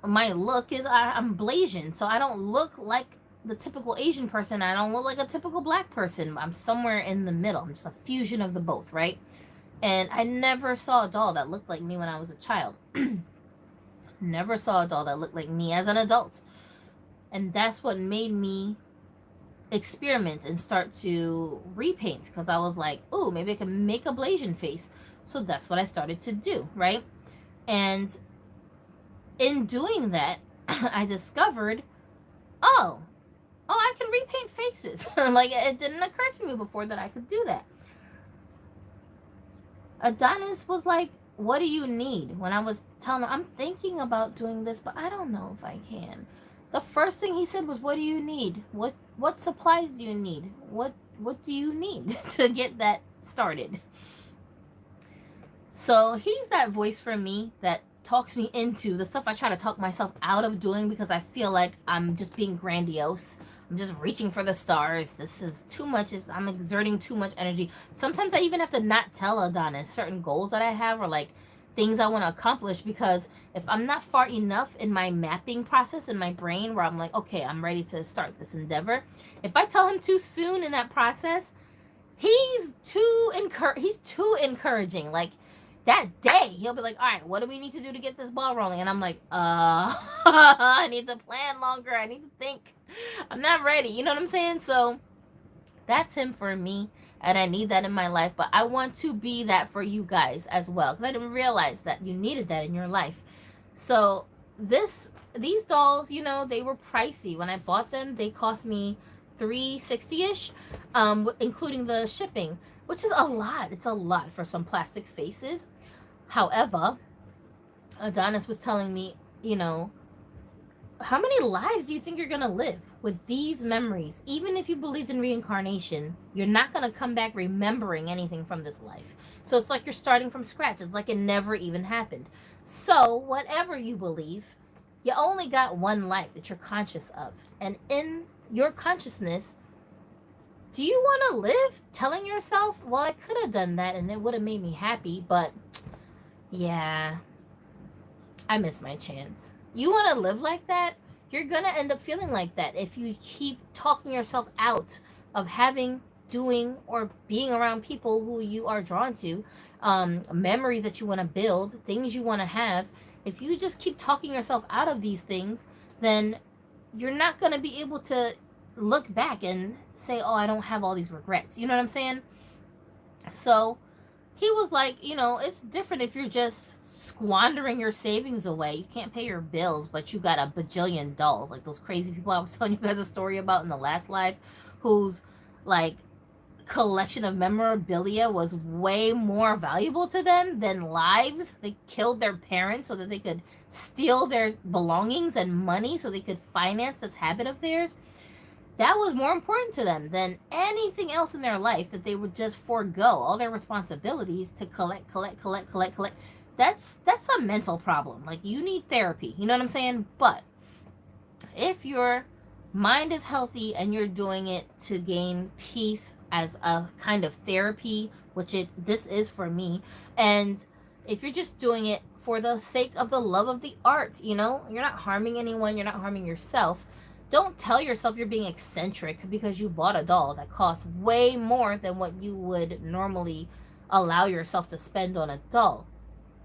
my look is I'm Blasian, so I don't look like the typical Asian person. I don't look like a typical black person. I'm somewhere in the middle. I'm just a fusion of the both, right? And I never saw a doll that looked like me when I was a child. Never saw a doll that looked like me as an adult. And that's what made me experiment and start to repaint, because I was like, oh, maybe I can make a Blasian face. So that's what I started to do, right? And in doing that, I discovered, oh, I can repaint faces. Like, it didn't occur to me before that I could do that. Adonis was like, what do you need? When I was telling him, I'm thinking about doing this, but I don't know if I can. The first thing he said was, what do you need? What supplies do you need? What do you need to get that started? So he's that voice for me that talks me into the stuff I try to talk myself out of doing, because I feel like I'm just being grandiose. I'm just reaching for the stars. This is too much. I'm exerting too much energy. Sometimes I even have to not tell Adonis certain goals that I have, or like things I want to accomplish, because if I'm not far enough in my mapping process in my brain where I'm like, okay, I'm ready to start this endeavor, if I tell him too soon in that process, he's too encouraging. Like, that day, he'll be like, all right, what do we need to do to get this ball rolling? And I'm like, I need to plan longer. I need to think. I'm not ready. You know what I'm saying? So that's him for me, and I need that in my life. But I want to be that for you guys as well, because I didn't realize that you needed that in your life. So these dolls, they were pricey. When I bought them, they cost me $360-ish, including the shipping, which is a lot. It's a lot for some plastic faces. However, Adonis was telling me, how many lives do you think you're going to live with these memories? Even if you believed in reincarnation, you're not going to come back remembering anything from this life. So it's like you're starting from scratch. It's like it never even happened. So whatever you believe, you only got one life that you're conscious of. And in your consciousness, do you want to live telling yourself, well, I could have done that and it would have made me happy, but yeah, I missed my chance. You want to live like that? You're going to end up feeling like that if you keep talking yourself out of having, doing, or being around people who you are drawn to, memories that you want to build, things you want to have. If you just keep talking yourself out of these things, then you're not going to be able to look back and say, oh, I don't have all these regrets. You know what I'm saying? So he was like, it's different if you're just squandering your savings away. You can't pay your bills, but you got a bajillion dolls, like those crazy people I was telling you guys a story about in the last live, whose like collection of memorabilia was way more valuable to them than lives. They killed their parents so that they could steal their belongings and money so they could finance this habit of theirs. That was more important to them than anything else in their life, that they would just forego all their responsibilities to collect. that's a mental problem. Like, you need therapy. You know what I'm saying? But if your mind is healthy and you're doing it to gain peace as a kind of therapy, which this is for me, and if you're just doing it for the sake of the love of the art, you know, you're not harming anyone, you're not harming yourself. Don't tell yourself you're being eccentric because you bought a doll that costs way more than what you would normally allow yourself to spend on a doll,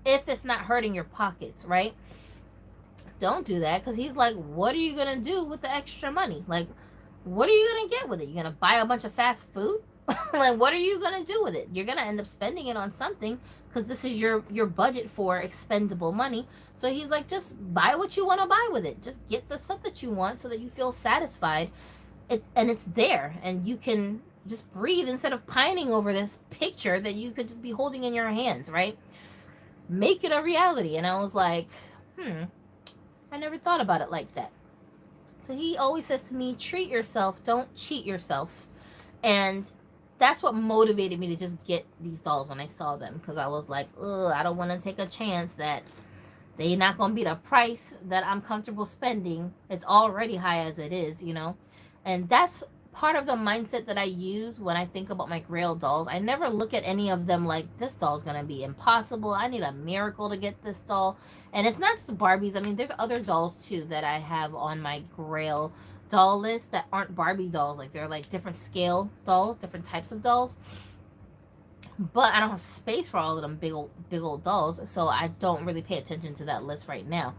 if it's not hurting your pockets, right? Don't do that, because he's like, what are you gonna do with the extra money? Like, what are you gonna get with it? You're gonna buy a bunch of fast food? Like, what are you gonna do with it? You're gonna end up spending it on something, because this is your budget for expendable money. So he's like, just buy what you want to buy with it. Just get the stuff that you want so that you feel satisfied. And it's there, and you can just breathe instead of pining over this picture that you could just be holding in your hands, right? Make it a reality. And I was like, I never thought about it like that. So he always says to me, treat yourself, don't cheat yourself. And that's what motivated me to just get these dolls when I saw them, because I was like, ugh, I don't want to take a chance that they're not going to be the price that I'm comfortable spending. It's already high as it is, you know? And that's part of the mindset that I use when I think about my Grail dolls. I never look at any of them like, this doll's going to be impossible. I need a miracle to get this doll. And it's not just Barbies. I mean, there's other dolls too that I have on my Grail doll list that aren't Barbie dolls. Like, they're like different scale dolls, different types of dolls. But I don't have space for all of them big old dolls, so I don't really pay attention to that list right now.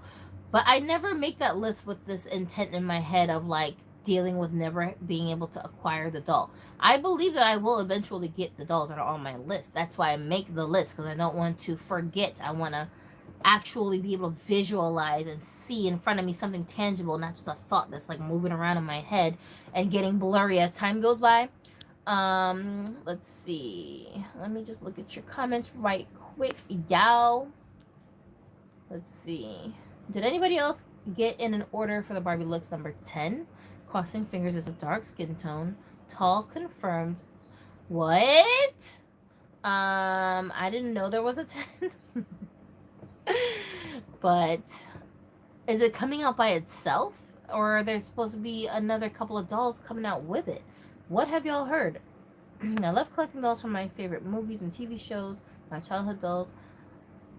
But I never make that list with this intent in my head of like dealing with never being able to acquire the doll. I believe that I will eventually get the dolls that are on my list. That's why I make the list, because I don't want to forget. I want to actually be able to visualize and see in front of me something tangible, not just a thought that's like moving around in my head and getting blurry as time goes by. Let's see. Let me just look at your comments right quick, y'all. Let's see. Did anybody else get in an order for the Barbie looks number 10? Crossing fingers is a dark skin tone. Tall confirmed. What? I didn't know there was a 10. But is it coming out by itself, or are there supposed to be another couple of dolls coming out with it? What have y'all heard? I love collecting dolls from my favorite movies and TV shows, my childhood dolls.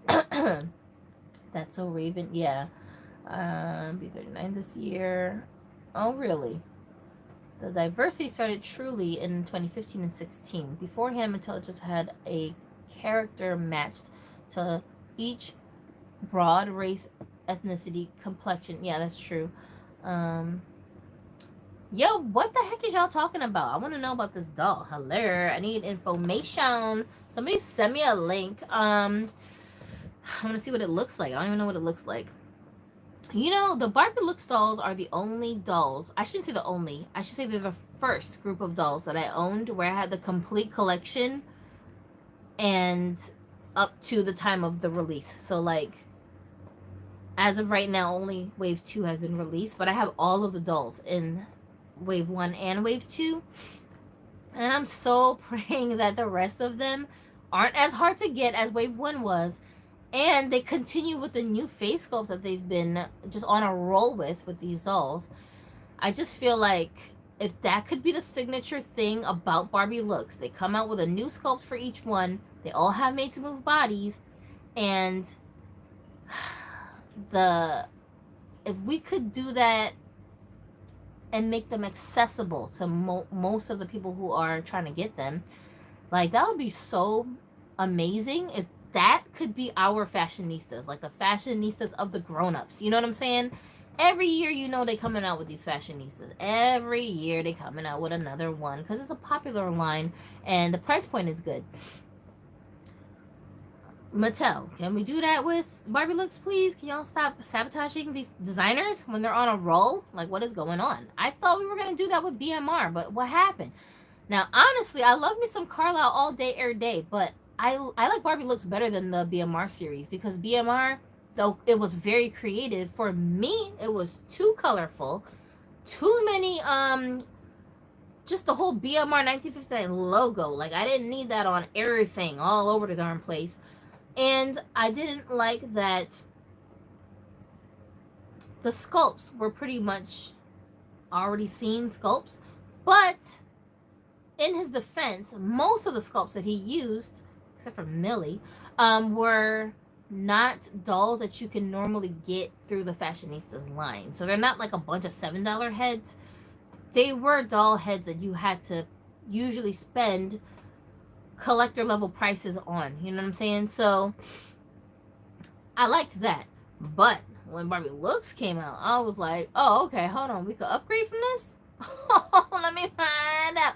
That's so Raven. Yeah. Be 39 this year. Oh, really? The diversity started truly in 2015 and 16. Beforehand, Mattel just had a character matched to each broad race, ethnicity, complexion. Yeah, that's true. Yo, what the heck is y'all talking about? I want to know about this doll. Hello, I need information. Somebody send me a link. I want to see what it looks like. I don't even know what it looks like. You know, the Barbie Looks dolls are the only dolls. I shouldn't say the only. I should say they're the first group of dolls that I owned where I had the complete collection and up to the time of the release. So, like, as of right now, only Wave 2 has been released, but I have all of the dolls in Wave 1 and Wave 2. And I'm so praying that the rest of them aren't as hard to get as Wave 1 was. And they continue with the new face sculpts that they've been just on a roll with these dolls. I just feel like if that could be the signature thing about Barbie Looks, they come out with a new sculpt for each one. They all have made to move bodies. And if we could do that and make them accessible to most of the people who are trying to get them, like, that would be so amazing. If that could be our fashionistas, like the fashionistas of the grown-ups, you know what I'm saying? Every year, you know, they coming out with these fashionistas. Every year they coming out with another one because it's a popular line and the price point is good. Mattel, can we do that with Barbie Looks, please? Can y'all stop sabotaging these designers when they're on a roll? Like, what is going on? I thought we were going to do that with BMR, but what happened? Now, honestly, I love me some Carlisle all day, every day, but I like Barbie Looks better than the BMR series because BMR, though it was very creative, for me, it was too colorful, too many, just the whole BMR 1959 logo. Like, I didn't need that on everything all over the darn place. And I didn't like that the sculpts were pretty much already seen sculpts. But in his defense, most of the sculpts that he used, except for Millie, were not dolls that you can normally get through the Fashionistas line. So they're not like a bunch of $7 heads. They were doll heads that you had to usually spend collector level prices on. You know what I'm saying? So I liked that. But when Barbie Looks came out, I was like, oh, okay, hold on. We could upgrade from this? Let me find out.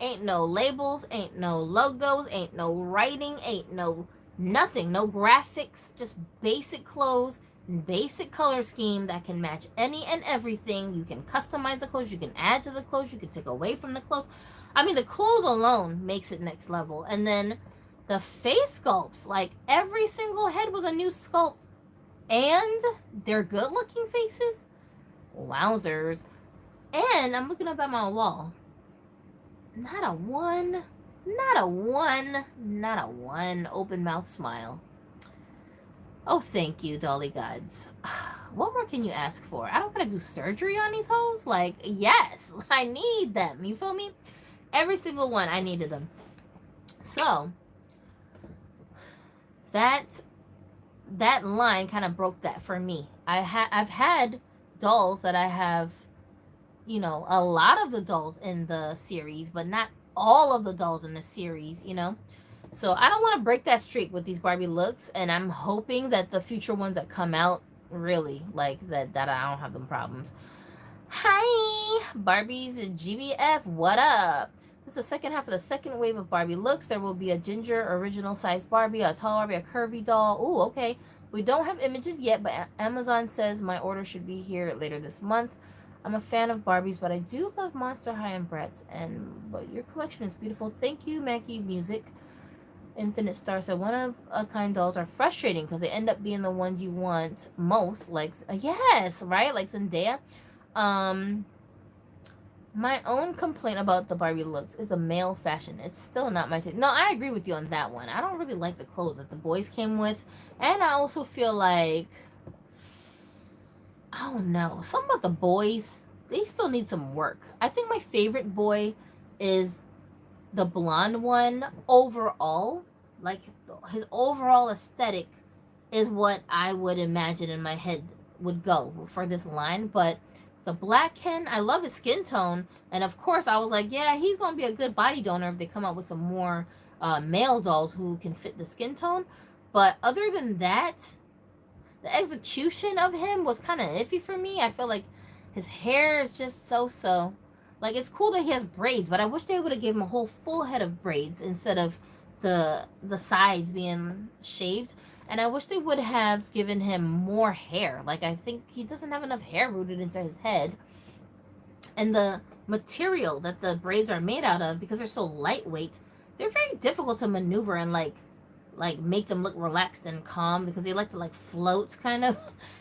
Ain't no labels, ain't no logos, ain't no writing, ain't no nothing, no graphics, just basic clothes, basic color scheme that can match any and everything. You can customize the clothes, you can add to the clothes, you can take away from the clothes. I mean, the clothes alone makes it next level. And then the face sculpts, like every single head was a new sculpt, and they're good looking faces. Wowzers. And I'm looking up at my wall. Not a one, not a one open mouth smile. Oh, thank you, Dolly gods. What more can you ask for? I don't gotta do surgery on these hoes. Like, yes, I need them. You feel me? Every single one, I needed them. So that line kind of broke that for me. I've had dolls that I have, you know, a lot of the dolls in the series, but not all of the dolls in the series, you know. So I don't want to break that streak with these Barbie Looks, and I'm hoping that the future ones that come out really like that I don't have them problems. Hi, Barbie's GBF, what up? This is the second half of the second wave of Barbie Looks. There will be a ginger original size Barbie, a tall Barbie, a curvy doll. Ooh, okay. We don't have images yet, but Amazon says my order should be here later this month. I'm a fan of Barbies, but I do love Monster High and Bratz. But your collection is beautiful. Thank you, Mackie Music. Infinite Star said one of a kind dolls are frustrating because they end up being the ones you want most. Like yes, right? Like Zendaya. My own complaint about the Barbie Looks is the male fashion. It's still not my taste. No, I agree with you on that one. I don't really like the clothes that the boys came with. And I also feel like, I don't know, something about the boys, they still need some work. I think my favorite boy is the blonde one overall. Like, his overall aesthetic is what I would imagine in my head would go for this line. But the black Ken, I love his skin tone. And of course, I was like, yeah, he's going to be a good body donor if they come out with some more male dolls who can fit the skin tone. But other than that, the execution of him was kind of iffy for me. I feel like his hair is just so. Like, it's cool that he has braids, but I wish they would have given him a whole full head of braids instead of the sides being shaved. And I wish they would have given him more hair. Like, I think he doesn't have enough hair rooted into his head. And the material that the braids are made out of, because they're so lightweight, they're very difficult to maneuver and, like make them look relaxed and calm, because they like to, like, float, kind of.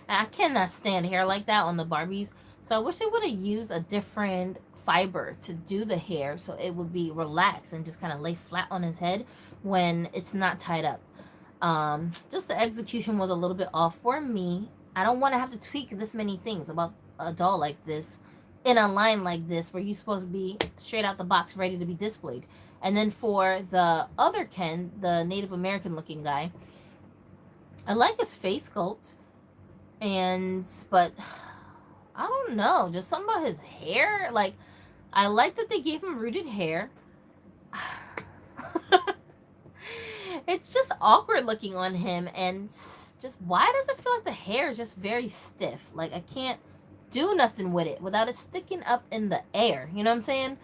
And I cannot stand hair like that on the Barbies. So I wish they would have used a different fiber to do the hair so it would be relaxed and just kind of lay flat on his head when it's not tied up. Just the execution was a little bit off for me. I don't want to have to tweak this many things about a doll like this in a line like this where you're supposed to be straight out the box ready to be displayed. And then for the other Ken, the Native American looking guy, I like his face sculpt, but I don't know, just something about his hair. Like, I like that they gave him rooted hair. It's just awkward looking on him, and just, why does it feel like the hair is just very stiff? Like, I can't do nothing with it without it sticking up in the air. You know what I'm saying?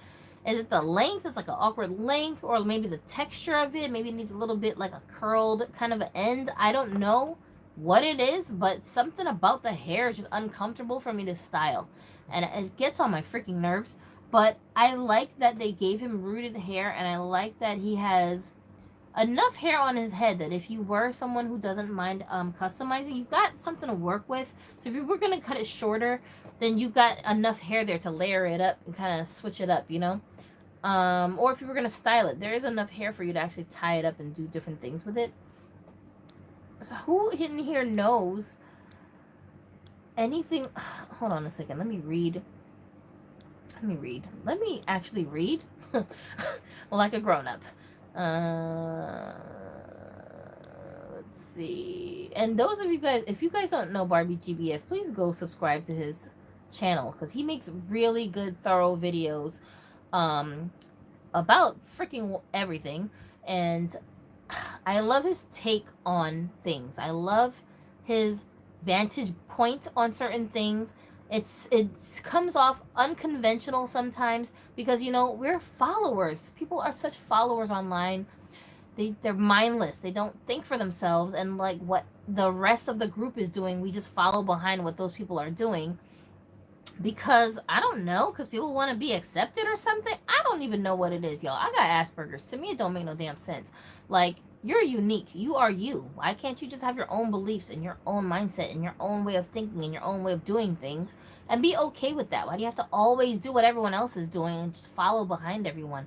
Is it the length? It's like an awkward length, or maybe the texture of it. Maybe it needs a little bit like a curled kind of an end. I don't know what it is, but something about the hair is just uncomfortable for me to style, and it gets on my freaking nerves. But I like that they gave him rooted hair, and I like that he has enough hair on his head that if you were someone who doesn't mind customizing, you've got something to work with. So if you were going to cut it shorter, then you got enough hair there to layer it up and kind of switch it up, you know? Or if you were going to style it, there is enough hair for you to actually tie it up and do different things with it. So who in here knows anything? Hold on a second. Let me read. Let me actually read like a grown up. Uh, let's see. And those of you guys, if you guys don't know Barbie GBF, please go subscribe to his channel because he makes really good, thorough videos about freaking everything. And I love his take on things. I love his vantage point on certain things. It comes off unconventional sometimes because we're followers. People are such followers online. They're mindless. They don't think for themselves, and like what the rest of the group is doing, we just follow behind what those people are doing because I don't know, because people want to be accepted or something. I don't even know what it is, y'all. I got Asperger's. To me, it don't make no damn sense. Like, you're unique. You are you. Why can't you just have your own beliefs and your own mindset and your own way of thinking and your own way of doing things and be okay with that? Why do you have to always do what everyone else is doing and just follow behind everyone?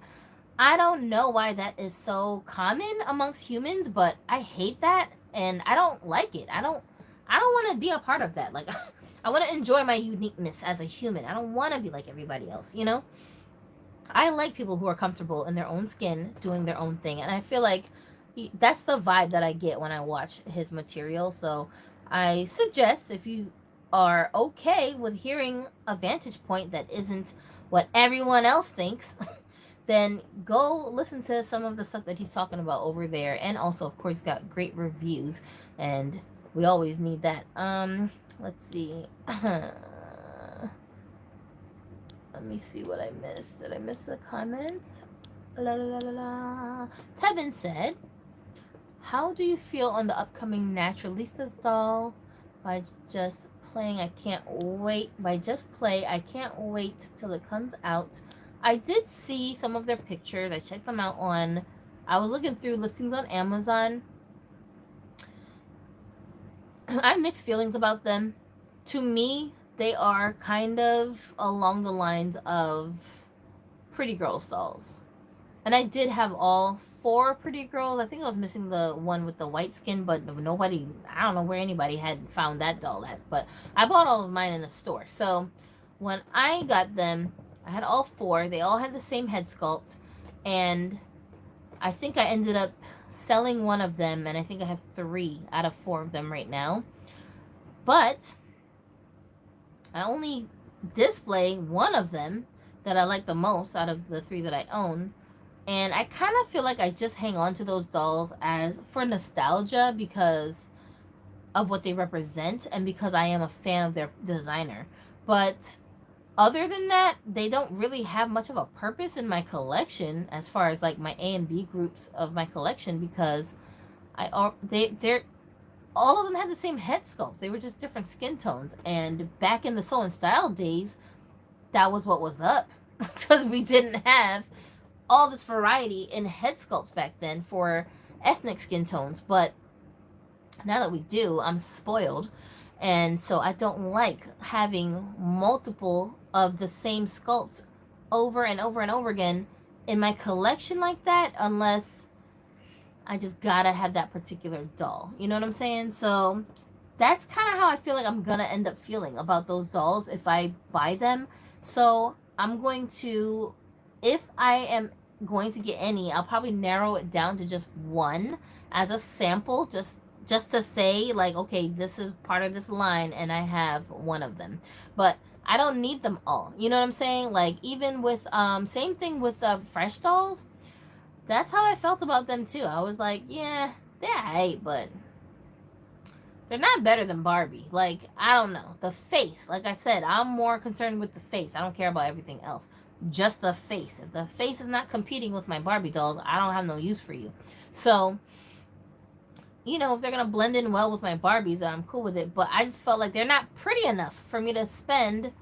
I don't know why that is so common amongst humans, but I hate that and I don't like it. I don't want to be a part of that. Like I want to enjoy my uniqueness as a human. I don't want to be like everybody else. I like people who are comfortable in their own skin doing their own thing, and I feel like that's the vibe that I get when I watch his material. So I suggest, if you are okay with hearing a vantage point that isn't what everyone else thinks, then go listen to some of the stuff that he's talking about over there. And also, of course, he's got great reviews, and we always need that. Let's see. Let me see what I missed. Did I miss a comment? La la la la la. Tevin said, "How do you feel on the upcoming Naturalistas doll? By just playing, I can't wait. By just play, I can't wait till it comes out." I did see some of their pictures. I checked them out on. I was looking through listings on Amazon. I have mixed feelings about them. To me, they are kind of along the lines of Pretty Girl dolls. And I did have all 4 Pretty Girls. I think I was missing the one with the white skin, but nobody, I don't know where anybody had found that doll at. But I bought all of mine in a store. So when I got them, I had all 4. They all had the same head sculpt. And I think I ended up selling one of them. And I think I have 3 out of 4 of them right now. But I only display one of them that I like the most out of the 3 that I own. And I kind of feel like I just hang on to those dolls as for nostalgia because of what they represent and because I am a fan of their designer. But other than that, they don't really have much of a purpose in my collection as far as like my A and B groups of my collection, because they're all of them had the same head sculpt. They were just different skin tones. And back in the Sew and Style days, that was what was up because we didn't have all this variety in head sculpts back then for ethnic skin tones. But now that we do, I'm spoiled. And so I don't like having multiple of the same sculpt over and over and over again in my collection like that, unless I just gotta have that particular doll. You know what I'm saying? So that's kind of how I feel like I'm gonna end up feeling about those dolls if I buy them. So I'm going to, if I am going to get any, I'll probably narrow it down to just one as a sample, just to say like, okay, this is part of this line and I have one of them. But I don't need them all. You know what I'm saying? Like even with same thing with fresh dolls. That's how I felt about them too. I was like, yeah, they're alright, but they're not better than Barbie. Like, I don't know. The face, like I said, I'm more concerned with the face. I don't care about everything else. Just the face. If the face is not competing with my Barbie dolls, I don't have no use for you. So, if they're going to blend in well with my Barbies, I'm cool with it. But I just felt like they're not pretty enough for me to spend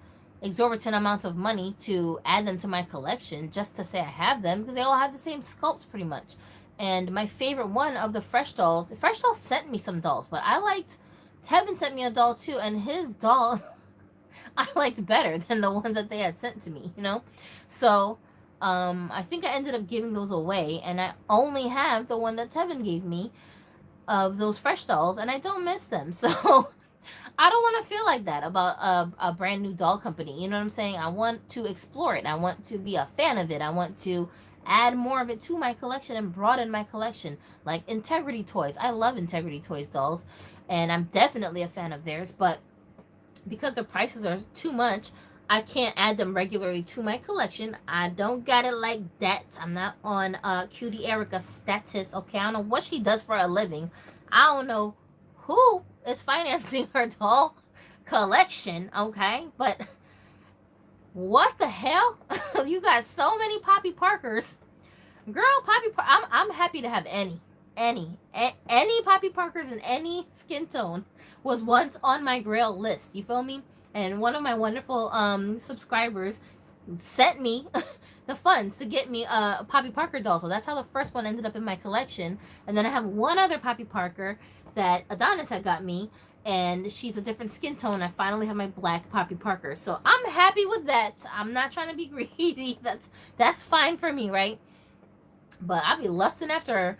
exorbitant amounts of money to add them to my collection just to say I have them, because they all have the same sculpts pretty much. And my favorite one of the Fresh Dolls sent me some dolls, but Tevin sent me a doll too, and his dolls I liked better than the ones that they had sent to me, So I think I ended up giving those away, and I only have the one that Tevin gave me. of those fresh dolls, and I don't miss them. So I don't want to feel like that about a brand new doll company. You know what I'm saying? I want to explore it. I want to be a fan of it. I want to add more of it to my collection and broaden my collection. Like Integrity Toys. I love Integrity Toys dolls, and I'm definitely a fan of theirs, but because the prices are too much, I can't add them regularly to my collection. I don't got it like that. I'm not on Cutie Erica status. Okay, I don't know what she does for a living. I don't know who is financing her doll collection. Okay, but what the hell? You got so many Poppy Parkers, girl. I'm happy to have any Poppy Parkers in any skin tone was once on my Grail list. You feel me? And one of my wonderful subscribers sent me the funds to get me a Poppy Parker doll. So that's how the first one ended up in my collection. And then I have one other Poppy Parker that Adonis had got me, and she's a different skin tone. I finally have my black Poppy Parker. So I'm happy with that. I'm not trying to be greedy. That's fine for me, right? But I be lusting after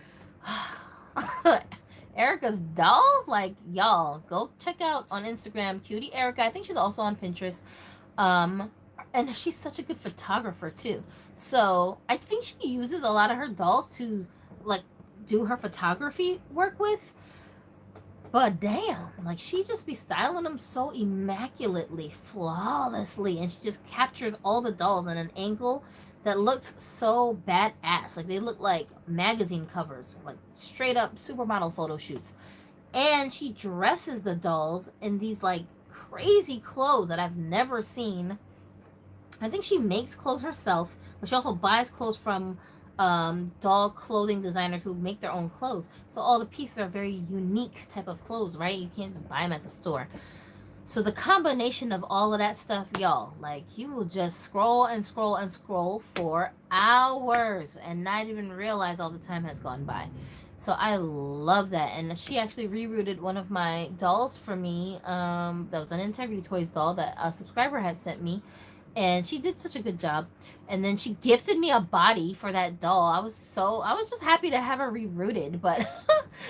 Erica's dolls. Like, y'all, go check out on Instagram Cutie Erica. I think she's also on Pinterest. And she's such a good photographer too. So I think she uses a lot of her dolls to like do her photography work with. But damn, like she just be styling them so immaculately, flawlessly, and she just captures all the dolls in an angle that looks so badass. Like they look like magazine covers, like straight up supermodel photo shoots. And she dresses the dolls in these like crazy clothes that I've never seen. I think she makes clothes herself, but she also buys clothes from doll clothing designers who make their own clothes. So all the pieces are very unique type of clothes, right? You can't just buy them at the store. So the combination of all of that stuff, y'all, like you will just scroll and scroll and scroll for hours and not even realize all the time has gone by. So I love that. And she actually rerouted one of my dolls for me. That was an Integrity Toys doll that a subscriber had sent me. And she did such a good job. And then she gifted me a body for that doll. I was just happy to have her rerouted, but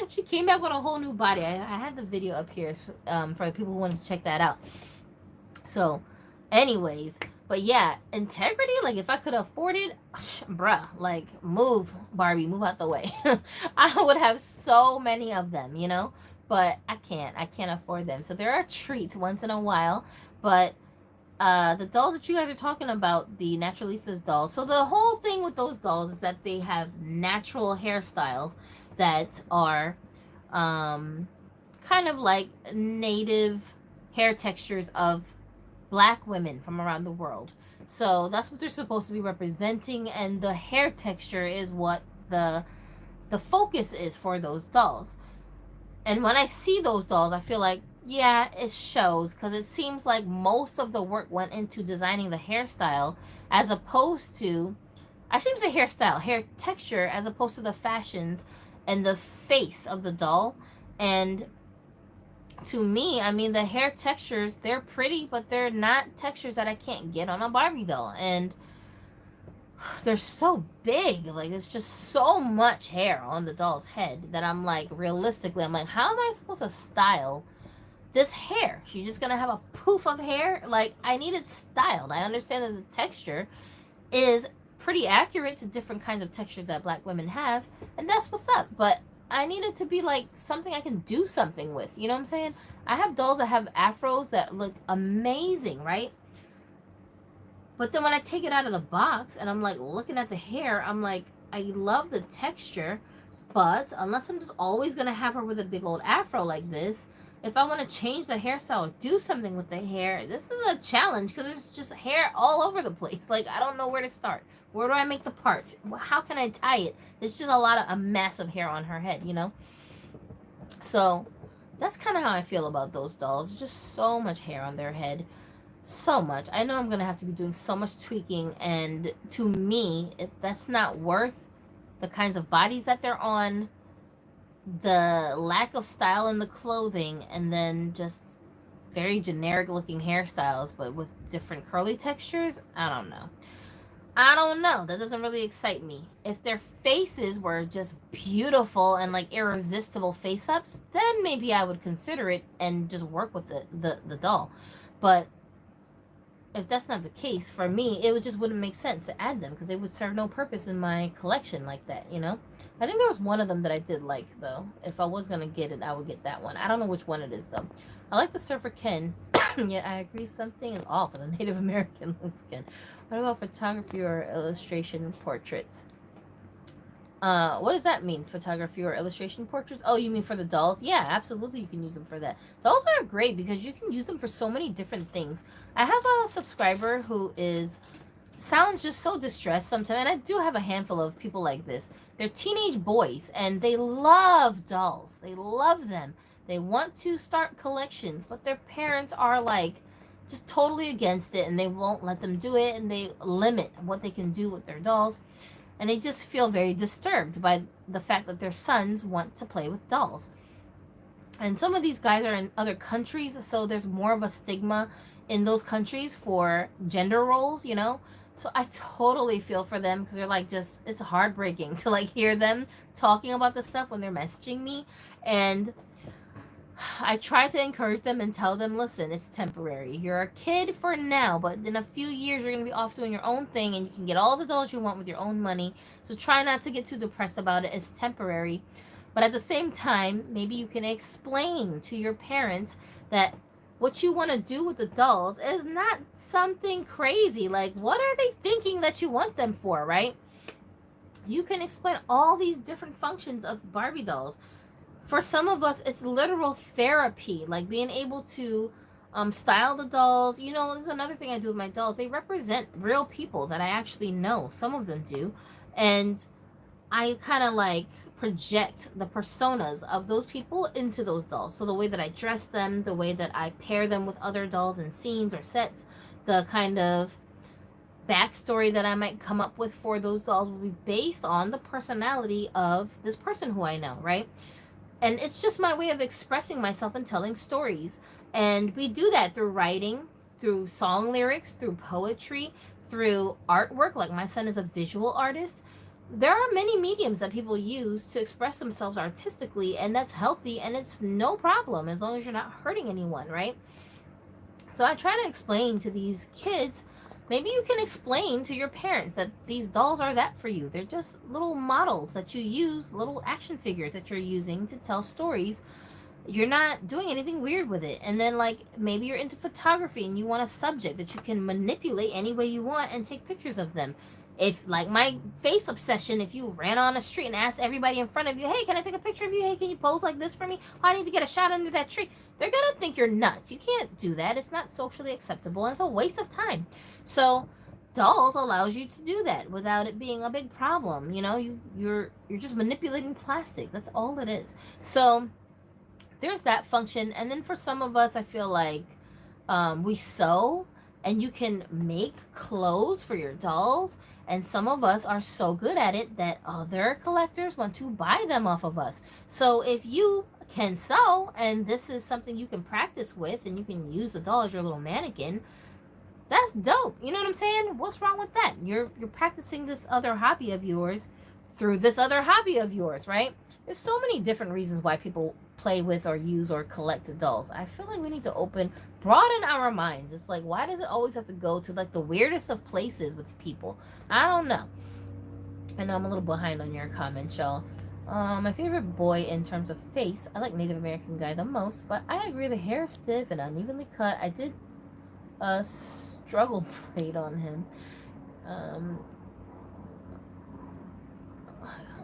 she came back with a whole new body. I had the video up here for the people who wanted to check that out. So, anyways, but yeah, Integrity, like if I could afford it, bruh, like move, Barbie, move out the way. I would have so many of them, you know, but I can't afford them. So they're a treat once in a while, but the dolls that you guys are talking about, the Naturalistas dolls. So the whole thing with those dolls is that they have natural hairstyles that are kind of like native hair textures of black women from around the world. So that's what they're supposed to be representing, and the hair texture is what the focus is for those dolls. And when I see those dolls, I feel like, yeah, it shows, because it seems like most of the work went into designing the hairstyle as opposed to, I shouldn't say hairstyle, hair texture, as opposed to the fashions and the face of the doll. And to me, I mean, the hair textures, they're pretty, but they're not textures that I can't get on a Barbie doll. And they're so big. Like, it's just so much hair on the doll's head that I'm like, realistically, I'm like, how am I supposed to style this hair? She's just gonna have a poof of hair? Like, I need it styled. I understand that the texture is pretty accurate to different kinds of textures that black women have, and that's what's up. But I need it to be like something I can do something with. You know what I'm saying? I have dolls that have afros that look amazing, right? But then when I take it out of the box and I'm like looking at the hair, I'm like, I love the texture, but unless I'm just always gonna have her with a big old afro like this, if I want to change the hairstyle or do something with the hair, this is a challenge because there's just hair all over the place. Like, I don't know where to start. Where do I make the parts? How can I tie it? It's just a massive hair on her head, you know? So that's kind of how I feel about those dolls. Just so much hair on their head. So much. I know I'm going to have to be doing so much tweaking, and to me, that's not worth the kinds of bodies that they're on, the lack of style in the clothing, and then just very generic looking hairstyles but with different curly textures. I don't know. I don't know. That doesn't really excite me. If their faces were just beautiful and like irresistible face ups, then maybe I would consider it and just work with the doll. But if that's not the case, for me, it would just wouldn't make sense to add them because they would serve no purpose in my collection like that, you know? I think there was one of them that I did like, though. If I was going to get it, I would get that one. I don't know which one it is, though. I like the Surfer Ken, yet I agree something is off with the Native American look skin. What about photography or illustration portraits? What does that mean? Photography or illustration portraits? Oh, you mean for the dolls? Yeah, absolutely. You can use them for that. Dolls are great because you can use them for so many different things. I have a subscriber who sounds just so distressed sometimes, and I do have a handful of people like this. They're teenage boys and they love dolls. They love them. They want to start collections, but their parents are like just totally against it and they won't let them do it, and they limit what they can do with their dolls. And they just feel very disturbed by the fact that their sons want to play with dolls. And some of these guys are in other countries, so there's more of a stigma in those countries for gender roles, you know? So I totally feel for them because they're like just, it's heartbreaking to like hear them talking about this stuff when they're messaging me. And I try to encourage them and tell them, listen, it's temporary. You're a kid for now, but in a few years, you're going to be off doing your own thing and you can get all the dolls you want with your own money. So try not to get too depressed about it. It's temporary. But at the same time, maybe you can explain to your parents that what you want to do with the dolls is not something crazy. Like, what are they thinking that you want them for, right? You can explain all these different functions of Barbie dolls. For some of us, it's literal therapy, like being able to style the dolls. You know, this is another thing I do with my dolls. They represent real people that I actually know. Some of them do. And I kind of like project the personas of those people into those dolls. So the way that I dress them, the way that I pair them with other dolls in scenes or sets, the kind of backstory that I might come up with for those dolls will be based on the personality of this person who I know, right? And it's just my way of expressing myself and telling stories. And we do that through writing, through song lyrics, through poetry, through artwork. Like my son is a visual artist. There are many mediums that people use to express themselves artistically, and that's healthy and it's no problem as long as you're not hurting anyone, right? So I try to explain to these kids, maybe you can explain to your parents that these dolls are that for you. They're just little models that you use, little action figures that you're using to tell stories. You're not doing anything weird with it. And then, like, maybe you're into photography and you want a subject that you can manipulate any way you want and take pictures of them. If, like, my face obsession, if you ran on the street and asked everybody in front of you, hey, can I take a picture of you? Hey, can you pose like this for me? Oh, I need to get a shot under that tree. They're going to think you're nuts. You can't do that. It's not socially acceptable, and it's a waste of time. So dolls allows you to do that without it being a big problem. You know, you're just manipulating plastic. That's all it is. So there's that function. And then for some of us, I feel like we sew and you can make clothes for your dolls. And some of us are so good at it that other collectors want to buy them off of us. So if you can sew and this is something you can practice with and you can use the doll as your little mannequin, that's dope. You know what I'm saying? What's wrong with that? You're practicing this other hobby of yours through this other hobby of yours, right? There's so many different reasons why people play with or use or collect dolls. I feel like we need to broaden our minds. It's like, why does it always have to go to like the weirdest of places with people? I don't know. I know I'm a little behind on your comments, y'all. My favorite boy in terms of face, I like Native American guy the most, but I agree the hair is stiff and unevenly cut. I did a struggle braid on him.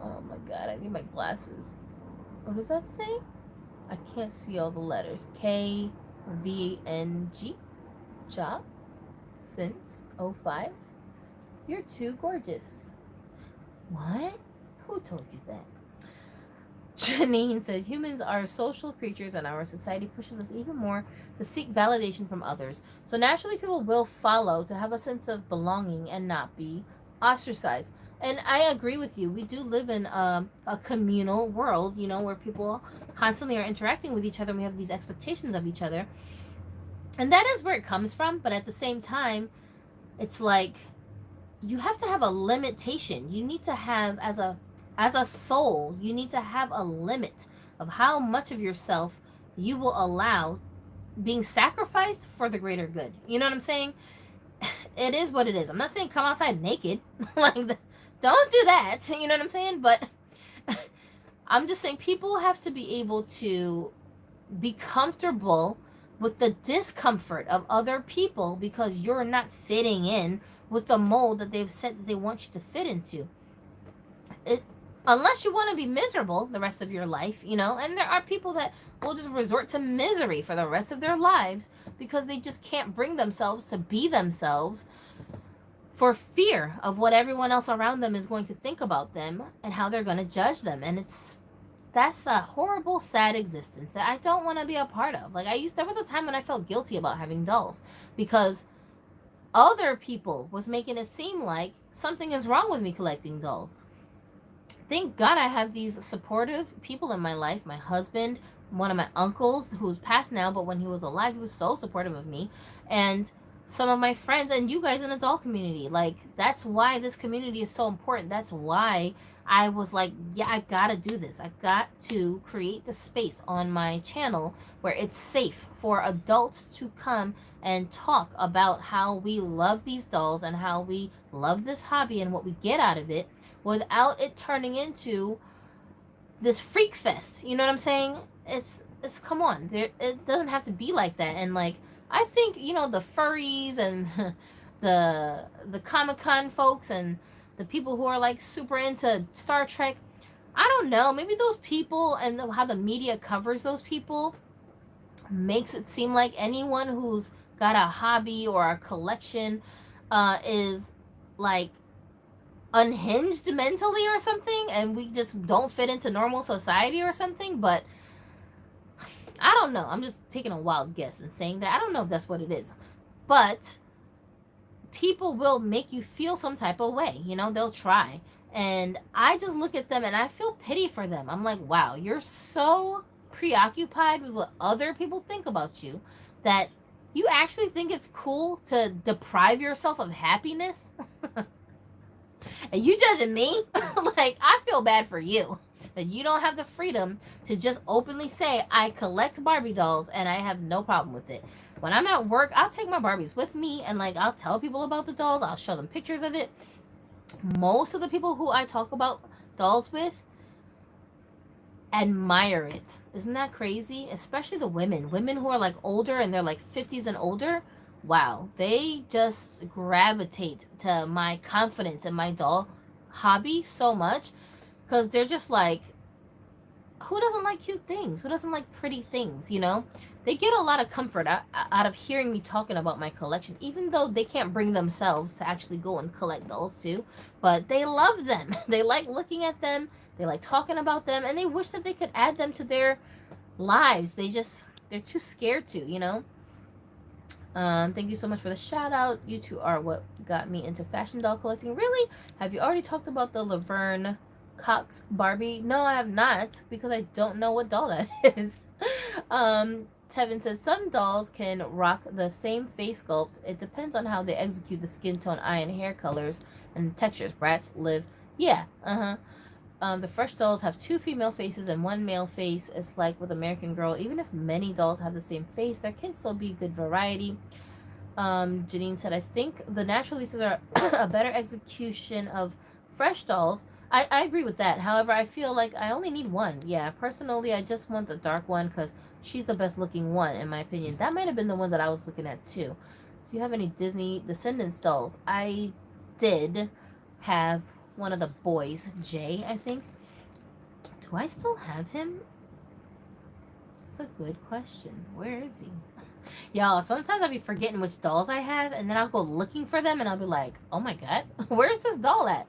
Oh my god, I need my glasses. What does that say? I can't see all the letters. KVNG? Job? Since 05? You're too gorgeous. What? Who told you that? Janine said, humans are social creatures and our society pushes us even more to seek validation from others. So naturally people will follow to have a sense of belonging and not be ostracized. And I agree with you. We do live in a communal world, you know, where people constantly are interacting with each other and we have these expectations of each other. And that is where it comes from. But at the same time, it's like you have to have a limitation. You need to have, as a soul, you need to have a limit of how much of yourself you will allow being sacrificed for the greater good. You know what I'm saying? It is what it is. I'm not saying come outside naked. Like, don't do that. You know what I'm saying? But I'm just saying people have to be able to be comfortable with the discomfort of other people because you're not fitting in with the mold that they've said that they want you to fit into. It, unless you want to be miserable the rest of your life, you know, and there are people that will just resort to misery for the rest of their lives because they just can't bring themselves to be themselves for fear of what everyone else around them is going to think about them and how they're going to judge them. And that's a horrible, sad existence that I don't want to be a part of. Like, there was a time when I felt guilty about having dolls because other people was making it seem like something is wrong with me collecting dolls. Thank God I have these supportive people in my life. My husband, one of my uncles, who's passed now, but when he was alive, he was so supportive of me. And some of my friends and you guys in the doll community. Like, that's why this community is so important. That's why I was like, yeah, I gotta do this. I got to create the space on my channel where it's safe for adults to come and talk about how we love these dolls and how we love this hobby and what we get out of it without it turning into this freak fest. You know what I'm saying? It's come on. It doesn't have to be like that. And like, I think, you know, the furries and the Comic-Con folks and the people who are like super into Star Trek, I don't know, maybe those people and how the media covers those people makes it seem like anyone who's got a hobby or a collection is like unhinged mentally or something, and we just don't fit into normal society or something. But I don't know. I'm just taking a wild guess and saying that. I don't know if that's what it is. But people will make you feel some type of way. You know, they'll try. And I just look at them and I feel pity for them. I'm like, wow, you're so preoccupied with what other people think about you that you actually think it's cool to deprive yourself of happiness? And you judging me? Like, I feel bad for you that you don't have the freedom to just openly say, I collect Barbie dolls and I have no problem with it. When I'm at work, I'll take my Barbies with me and like I'll tell people about the dolls. I'll show them pictures of it. Most of the people who I talk about dolls with admire it. Isn't that crazy? Especially the women who are like older and they're like 50s and older. Wow, they just gravitate to my confidence in my doll hobby so much because they're just like, who doesn't like cute things? Who doesn't like pretty things, you know? They get a lot of comfort out of hearing me talking about my collection, even though they can't bring themselves to actually go and collect dolls too. But they love them. They like looking at them. They like talking about them. And they wish that they could add them to their lives. They're too scared to, you know? Thank you so much for the shout out. You two are what got me into fashion doll collecting. Really? Have you already talked about the Laverne Cox Barbie? No, I have not, because I don't know what doll that is. Tevin said some dolls can rock the same face sculpt. It depends on how they execute the skin tone, eye, and hair colors and textures. Brats live. Yeah, the fresh dolls have 2 female faces and 1 male face. It's like with American Girl. Even if many dolls have the same face, there can still be good variety. Janine said, I think the natural releases are a better execution of fresh dolls. I agree with that. However, I feel like I only need 1. Yeah, personally, I just want the dark one because she's the best looking one, in my opinion. That might have been the one that I was looking at, too. Do you have any Disney Descendants dolls? I did have one of the boys, Jay, I think. Do I still have him? That's a good question. Where is he? Y'all, sometimes I'll be forgetting which dolls I have, and then I'll go looking for them, and I'll be like, oh my god, where's this doll at?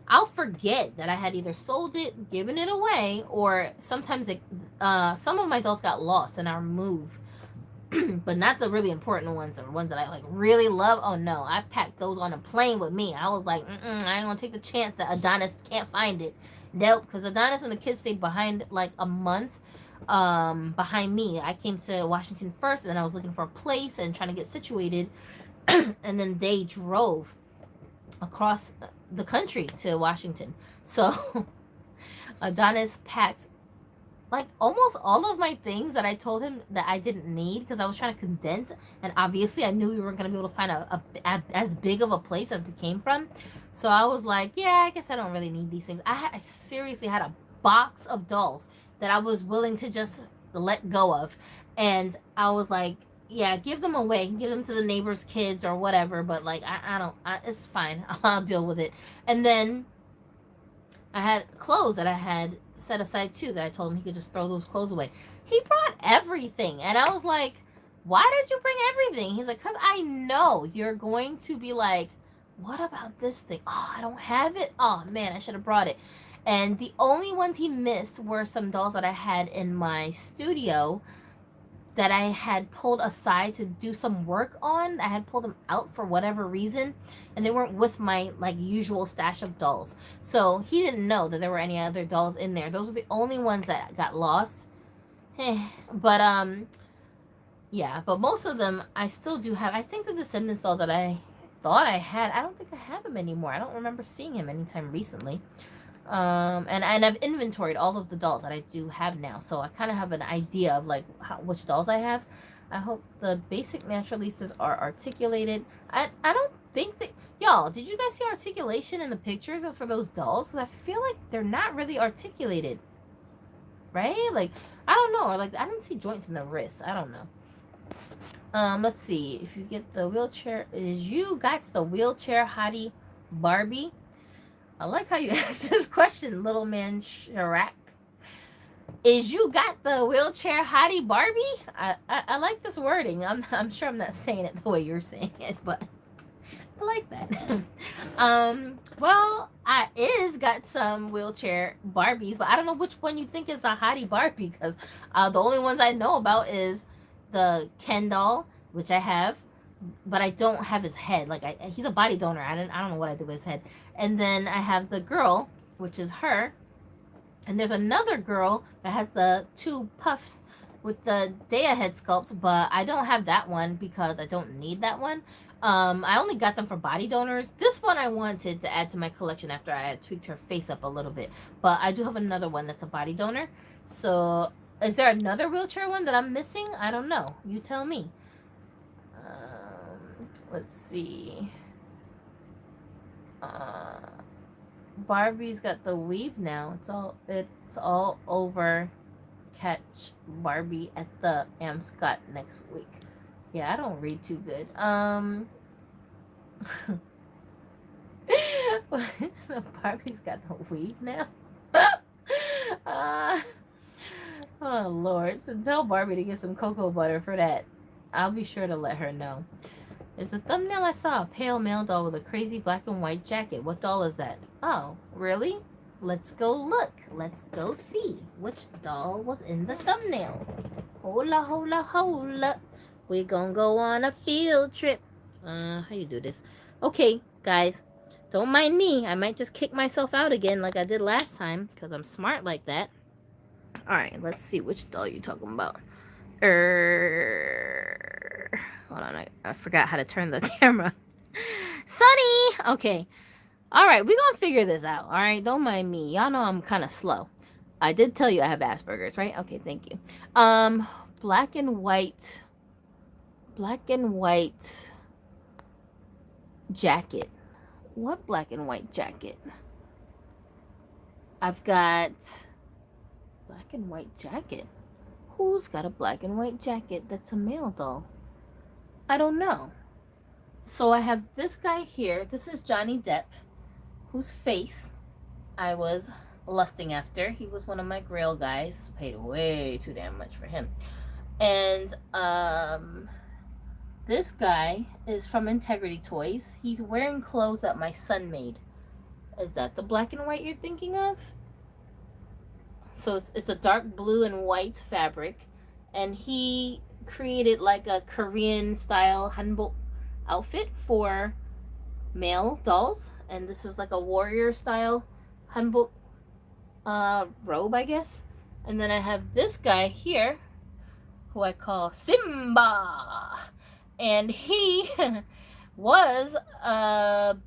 I'll forget that I had either sold it, given it away, or sometimes some of my dolls got lost in our move. But not the really important ones, or ones that I like really love. Oh no, I packed those on a plane with me. I was like, I ain't gonna take the chance that Adonis can't find it. Nope, because Adonis and the kids stayed behind like a month behind me. I came to Washington first, and then I was looking for a place and trying to get situated, and then they drove. across the country to Washington. So Adonis packed like almost all of my things that I told him that I didn't need because I was trying to condense, and obviously I knew we weren't gonna be able to find a as big of a place as we came from. So I was like, yeah, I guess I don't really need these things. I seriously had a box of dolls that I was willing to just let go of, and I was like, yeah, give them away, give them to the neighbors' kids or whatever. But like, I don't, it's fine. I'll deal with it. And then I had clothes that I had set aside too that I told him he could just throw those clothes away. He brought everything. And I was like, why did you bring everything? He's like, because I know you're going to be like, what about this thing? Oh, I don't have it. Oh, man, I should have brought it. And the only ones he missed were some dolls that I had in my studio that I had pulled aside to do some work on. I had pulled them out for whatever reason, and they weren't with my like usual stash of dolls. So he didn't know that there were any other dolls in there. Those were the only ones that got lost. But yeah, but most of them I still do have. I think the Descendants doll that I thought I had, I don't think I have him anymore. I don't remember seeing him anytime recently. And I've inventoried all of the dolls that I do have now, so I kind of have an idea of like which dolls I have. I hope the basic naturalistas are articulated. I don't think that, y'all, did you guys see articulation in the pictures for those dolls? Because I feel like they're not really articulated, right? Like, I don't know, or like I didn't see joints in the wrists. I don't know. Let's see if you get the wheelchair. Is you got the wheelchair hottie Barbie? I like how you asked this question, little man Chirac. Is you got the wheelchair hottie Barbie? I like this wording. I'm sure I'm not saying it the way you're saying it, but I like that. Well, I got some wheelchair Barbies, but I don't know which one you think is a hottie Barbie, because the only ones I know about is the Ken doll, which I have, but I don't have his head. Like he's a body donor. I don't know what I did with his head. And then I have the girl, which is her. And there's another girl that has the two puffs with the Dea head sculpt, but I don't have that one because I don't need that one. I only got them for body donors. This one I wanted to add to my collection after I had tweaked her face up a little bit. But I do have another one that's a body donor. So is there another wheelchair one that I'm missing? I don't know. You tell me. Let's see. Barbie's got the weave now. It's all over. Catch Barbie at the Scott next week. Yeah, I don't read too good. So Barbie's got the weave now. Oh Lord! So tell Barbie to get some cocoa butter for that. I'll be sure to let her know. Is the thumbnail I saw a pale male doll with a crazy black and white jacket? What doll is that? Oh, really? Let's go look. Let's go see which doll was in the thumbnail. Hola, hola, hola. We gonna go on a field trip. How you do this? Okay, guys. Don't mind me. I might just kick myself out again like I did last time because I'm smart like that. Alright, let's see which doll you're talking about. Hold on, I forgot how to turn the camera. Sunny! Okay. Alright, we're gonna figure this out. Alright, don't mind me. Y'all know I'm kind of slow. I did tell you I have Asperger's, right? Okay, thank you. Black and white jacket. What black and white jacket? I've got black and white jacket. Who's got a black and white jacket that's a male doll? I don't know. So I have this guy here. This is Johnny Depp, whose face I was lusting after. He was one of my Grail guys. Paid way too damn much for him. And this guy is from Integrity Toys. He's wearing clothes that my son made. Is that the black and white you're thinking of? So it's a dark blue and white fabric, and he created like a Korean style hanbok outfit for male dolls, and this is like a warrior style hanbok robe, I guess. And then I have this guy here who I call Simba, and he was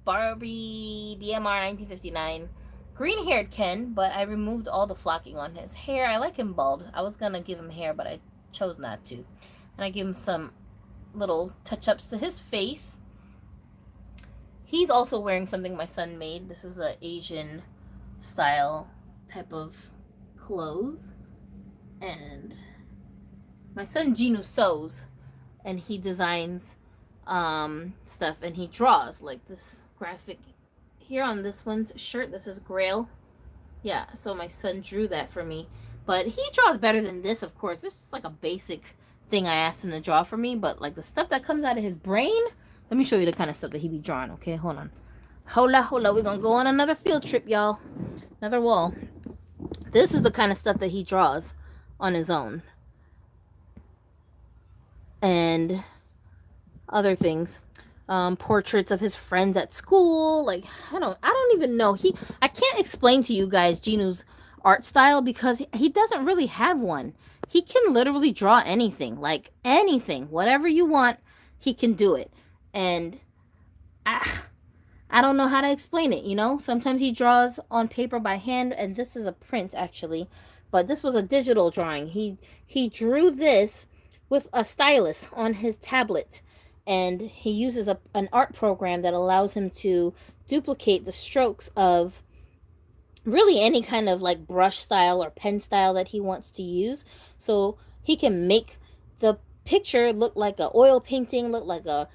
Barbie BMR 1959 green haired Ken, but I removed all the flocking on his hair. I like him bald. I was gonna give him hair, but I chose not to. And I give him some little touch ups to his face. He's also wearing something my son made. This is a Asian style type of clothes. And my son Ginu sews and he designs stuff, and he draws like this graphic here on this one's shirt. This is Grail. Yeah, so my son drew that for me. But he draws better than this, of course. This is just like a basic thing I asked him to draw for me. But like the stuff that comes out of his brain, let me show you the kind of stuff that he be drawing. Okay, hold on. Hola, hola. We're going to go on another field trip, y'all. Another wall. This is the kind of stuff that he draws on his own. And other things. Portraits of his friends at school. Like, I don't even know. I can't explain to you guys Ginu's art style because he doesn't really have one. He can literally draw anything, like anything, whatever you want, he can do it. And I don't know how to explain it, you know? Sometimes he draws on paper by hand, and this is a print actually, but this was a digital drawing. He drew this with a stylus on his tablet, and he uses an art program that allows him to duplicate the strokes of really any kind of like brush style or pen style that he wants to use. So he can make the picture look like a oil painting, look like a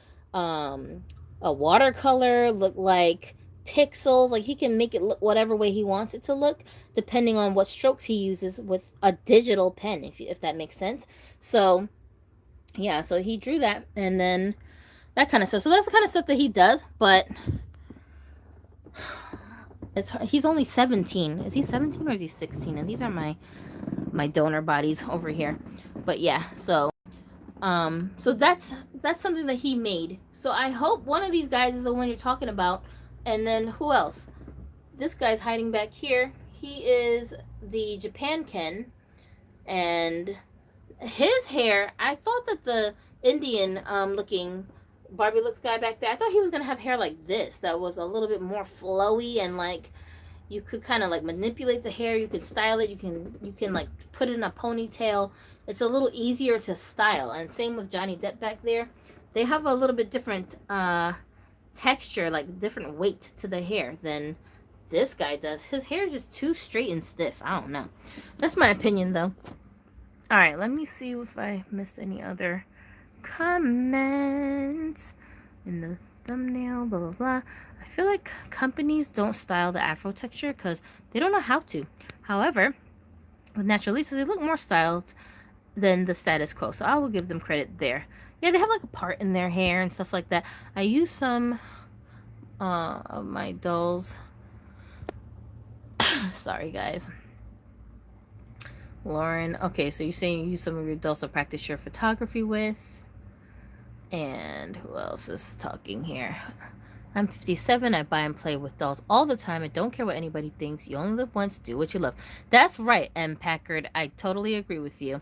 watercolor, look like pixels. Like he can make it look whatever way he wants it to look, depending on what strokes he uses with a digital pen, if that makes sense. So yeah, so he drew that, and then that kind of stuff. So that's the kind of stuff that he does, but he's only 17. Is he 17 or is he 16? And these are my donor bodies over here. But yeah, so that's something that he made. So I hope one of these guys is the one you're talking about. And then who else? This guy's hiding back here. He is the Japan Ken, and his hair, I thought that the Indian looking Barbie looks guy back there, I thought he was gonna have hair like this that was a little bit more flowy, and like you could kind of like manipulate the hair, you can style it, you can like put it in a ponytail. It's a little easier to style. And same with Johnny Depp back there. They have a little bit different texture, like different weight to the hair than this guy does. His hair is just too straight and stiff. I don't know. That's my opinion though. All right, let me see if I missed any other comments in the thumbnail, blah, blah, blah. I feel like companies don't style the afro texture because they don't know how to. However, with Naturalistas, they look more styled than the status quo, so I will give them credit there. Yeah, they have like a part in their hair and stuff like that. I use some of my dolls. Sorry, guys. Lauren, okay, so you're saying you use some of your dolls to practice your photography with. And who else is talking here? I'm 57. I buy and play with dolls all the time. I don't care what anybody thinks. You only live once. Do what you love. That's right, M. Packard. I totally agree with you.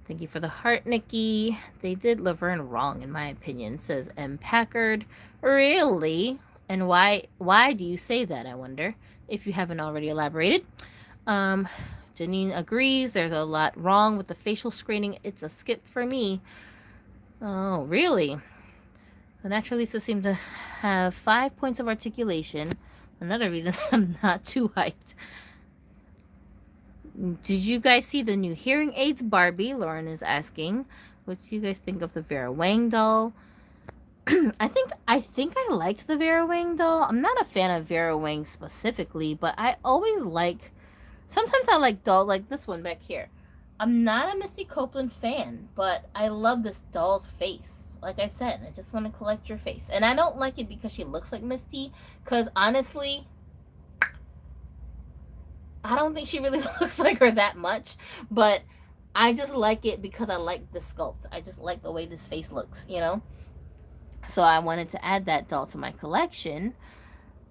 Thank you for the heart, Nikki. They did Laverne wrong, in my opinion, says M. Packard. Really? And why do you say that, I wonder, if you haven't already elaborated? Janine agrees. There's a lot wrong with the facial screening. It's a skip for me. Oh, really? The Naturalistas seem to have 5 points of articulation. Another reason I'm not too hyped. Did you guys see the new hearing aids Barbie? Lauren is asking. What do you guys think of the Vera Wang doll? I think I liked the Vera Wang doll. I'm not a fan of Vera Wang specifically, but I always like... Sometimes I like dolls like this one back here. I'm not a Misty Copeland fan, but I love this doll's face. Like I said, I just want to collect your face. And I don't like it because she looks like Misty, because honestly, I don't think she really looks like her that much, but I just like it because I like the sculpt. I just like the way this face looks, you know? So I wanted to add that doll to my collection,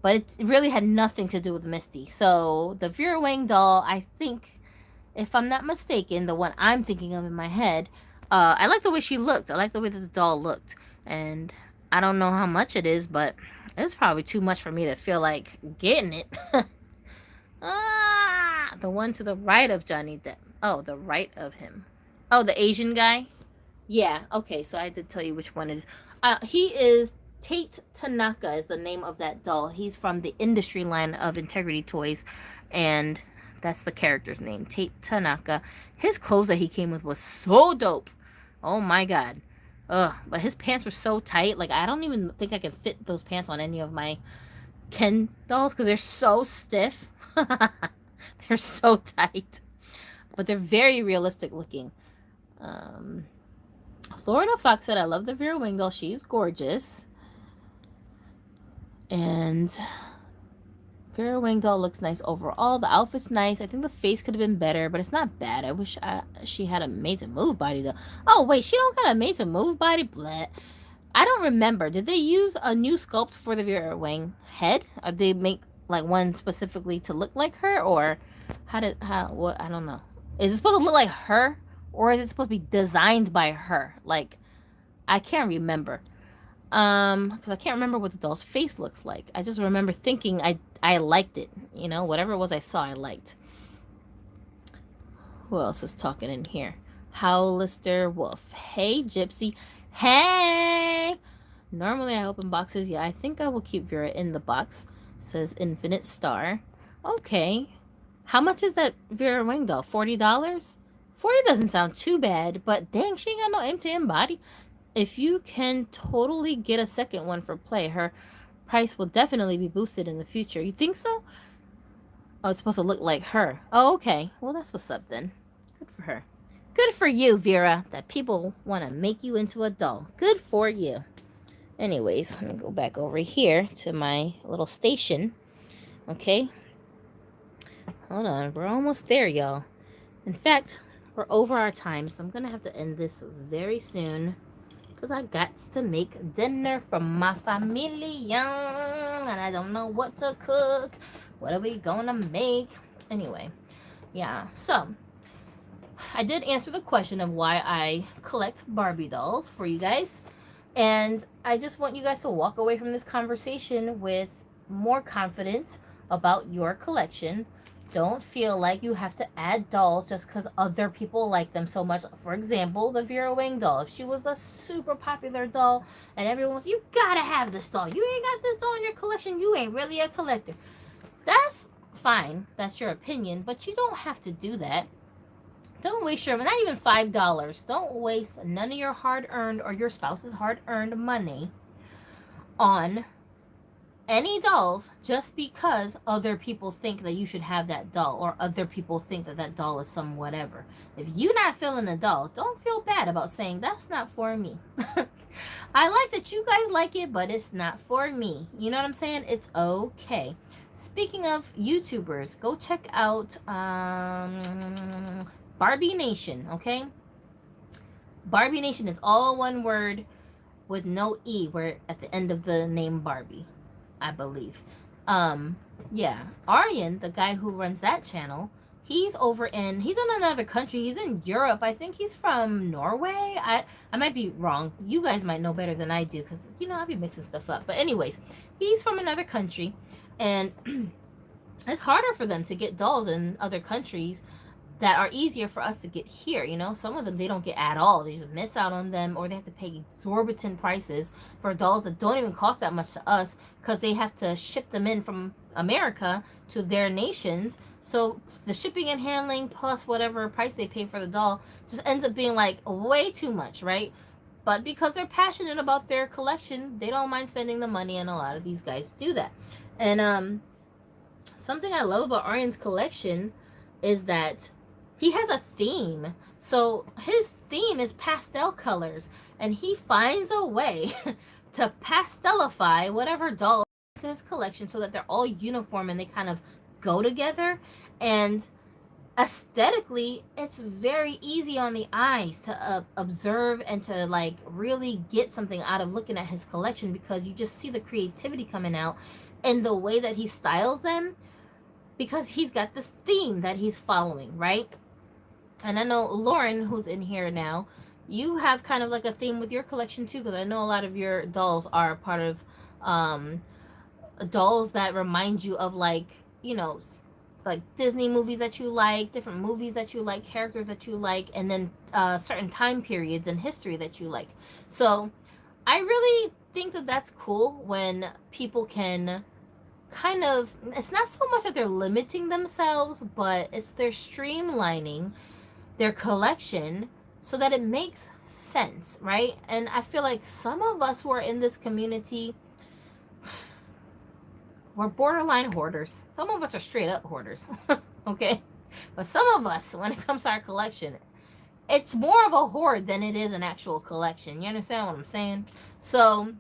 but it really had nothing to do with Misty. So the Vera Wang doll, I think, if I'm not mistaken, the one I'm thinking of in my head, I like the way she looked. I like the way that the doll looked. And I don't know how much it is, but it's probably too much for me to feel like getting it. Ah, the one to the right of Johnny Depp. Oh, the right of him. Oh, the Asian guy? Yeah, okay, so I did tell you which one it is. He is Tate Tanaka is the name of that doll. He's from the industry line of Integrity Toys, and that's the character's name, Tate Tanaka. His clothes that he came with was so dope. Oh my god. Ugh, but his pants were so tight. Like, I don't even think I can fit those pants on any of my Ken dolls because they're so stiff. They're so tight. But they're very realistic looking. Florida Fox said, I love the Vera Wing doll. She's gorgeous. And Vera Wing doll looks nice overall. The outfit's nice. I think the face could have been better, but it's not bad. I wish she had a Made to Move body though. Oh, wait, she don't got a Made to Move body? Bleh. I don't remember. Did they use a new sculpt for the Vera Wing head? Or did they make like one specifically to look like her? Or what? I don't know. Is it supposed to look like her? Or is it supposed to be designed by her? Like, I can't remember. Because I can't remember what the doll's face looks like. I just remember thinking I liked it. You know, whatever it was I saw, I liked. Who else is talking in here? Howlister Wolf. Hey, Gypsy. Hey! Normally I open boxes. Yeah, I think I will keep Vera in the box. Says Infinite Star. Okay. How much is that Vera Wing doll? $40? 40 doesn't sound too bad, but dang, she ain't got no M body. If you can totally get a second one for play, her price will definitely be boosted in the future. You think so? Oh, it's supposed to look like her. Oh, okay. Well, that's what's up then. Good for her. Good for you, Vera, that people want to make you into a doll. Good for you. Anyways, let me go back over here to my little station. Okay. Hold on. We're almost there, y'all. In fact, we're over our time, so I'm going to have to end this very soon. Because I got to make dinner for my family. And I don't know what to cook. What are we going to make? Anyway, yeah. So, I did answer the question of why I collect Barbie dolls for you guys. And I just want you guys to walk away from this conversation with more confidence about your collection. Don't feel like you have to add dolls just because other people like them so much. For example, the Vera Wing doll. If she was a super popular doll and everyone was, you gotta have this doll. You ain't got this doll in your collection. You ain't really a collector. That's fine. That's your opinion. But you don't have to do that. Don't waste your, not even $5. Don't waste none of your hard-earned or your spouse's hard-earned money on any dolls just because other people think that you should have that doll or other people think that that doll is some whatever. If you're not feeling the doll, don't feel bad about saying that's not for me. I like that you guys like it, but it's not for me. You know what I'm saying? It's okay. Speaking of YouTubers, go check out Barbie Nation, okay? Barbie Nation is all one word with no E where at the end of the name Barbie, I believe. Yeah. Aryan, the guy who runs that channel, he's in another country. He's in Europe. I think he's from Norway. I might be wrong. You guys might know better than I do because, you know, I'll be mixing stuff up. But anyways, he's from another country. And it's harder for them to get dolls in other countries that are easier for us to get here. You know, some of them they don't get at all. They just miss out on them, or they have to pay exorbitant prices for dolls that don't even cost that much to us because they have to ship them in from America to their nations. So the shipping and handling plus whatever price they pay for the doll just ends up being like way too much, right? But because they're passionate about their collection, they don't mind spending the money, and a lot of these guys do that. And something I love about Aryan's collection is that he has a theme. So his theme is pastel colors, and he finds a way to pastelify whatever doll in his collection so that they're all uniform and they kind of go together. And aesthetically, it's very easy on the eyes to observe and to like really get something out of looking at his collection, because you just see the creativity coming out in the way that he styles them, because he's got this theme that he's following, right? And I know Lauren, who's in here now, you have kind of like a theme with your collection too, because I know a lot of your dolls are part of um, dolls that remind you of like, you know, like Disney movies that you like, different movies that you like, characters that you like, and then certain time periods in history that you like. So I really think that that's cool when people can kind of, it's not so much that they're limiting themselves, but it's they're streamlining their collection so that it makes sense, right? And I feel like some of us who are in this community, we're borderline hoarders. Some of us are straight up hoarders, okay? But some of us, when it comes to our collection, it's more of a hoard than it is an actual collection. You understand what I'm saying? So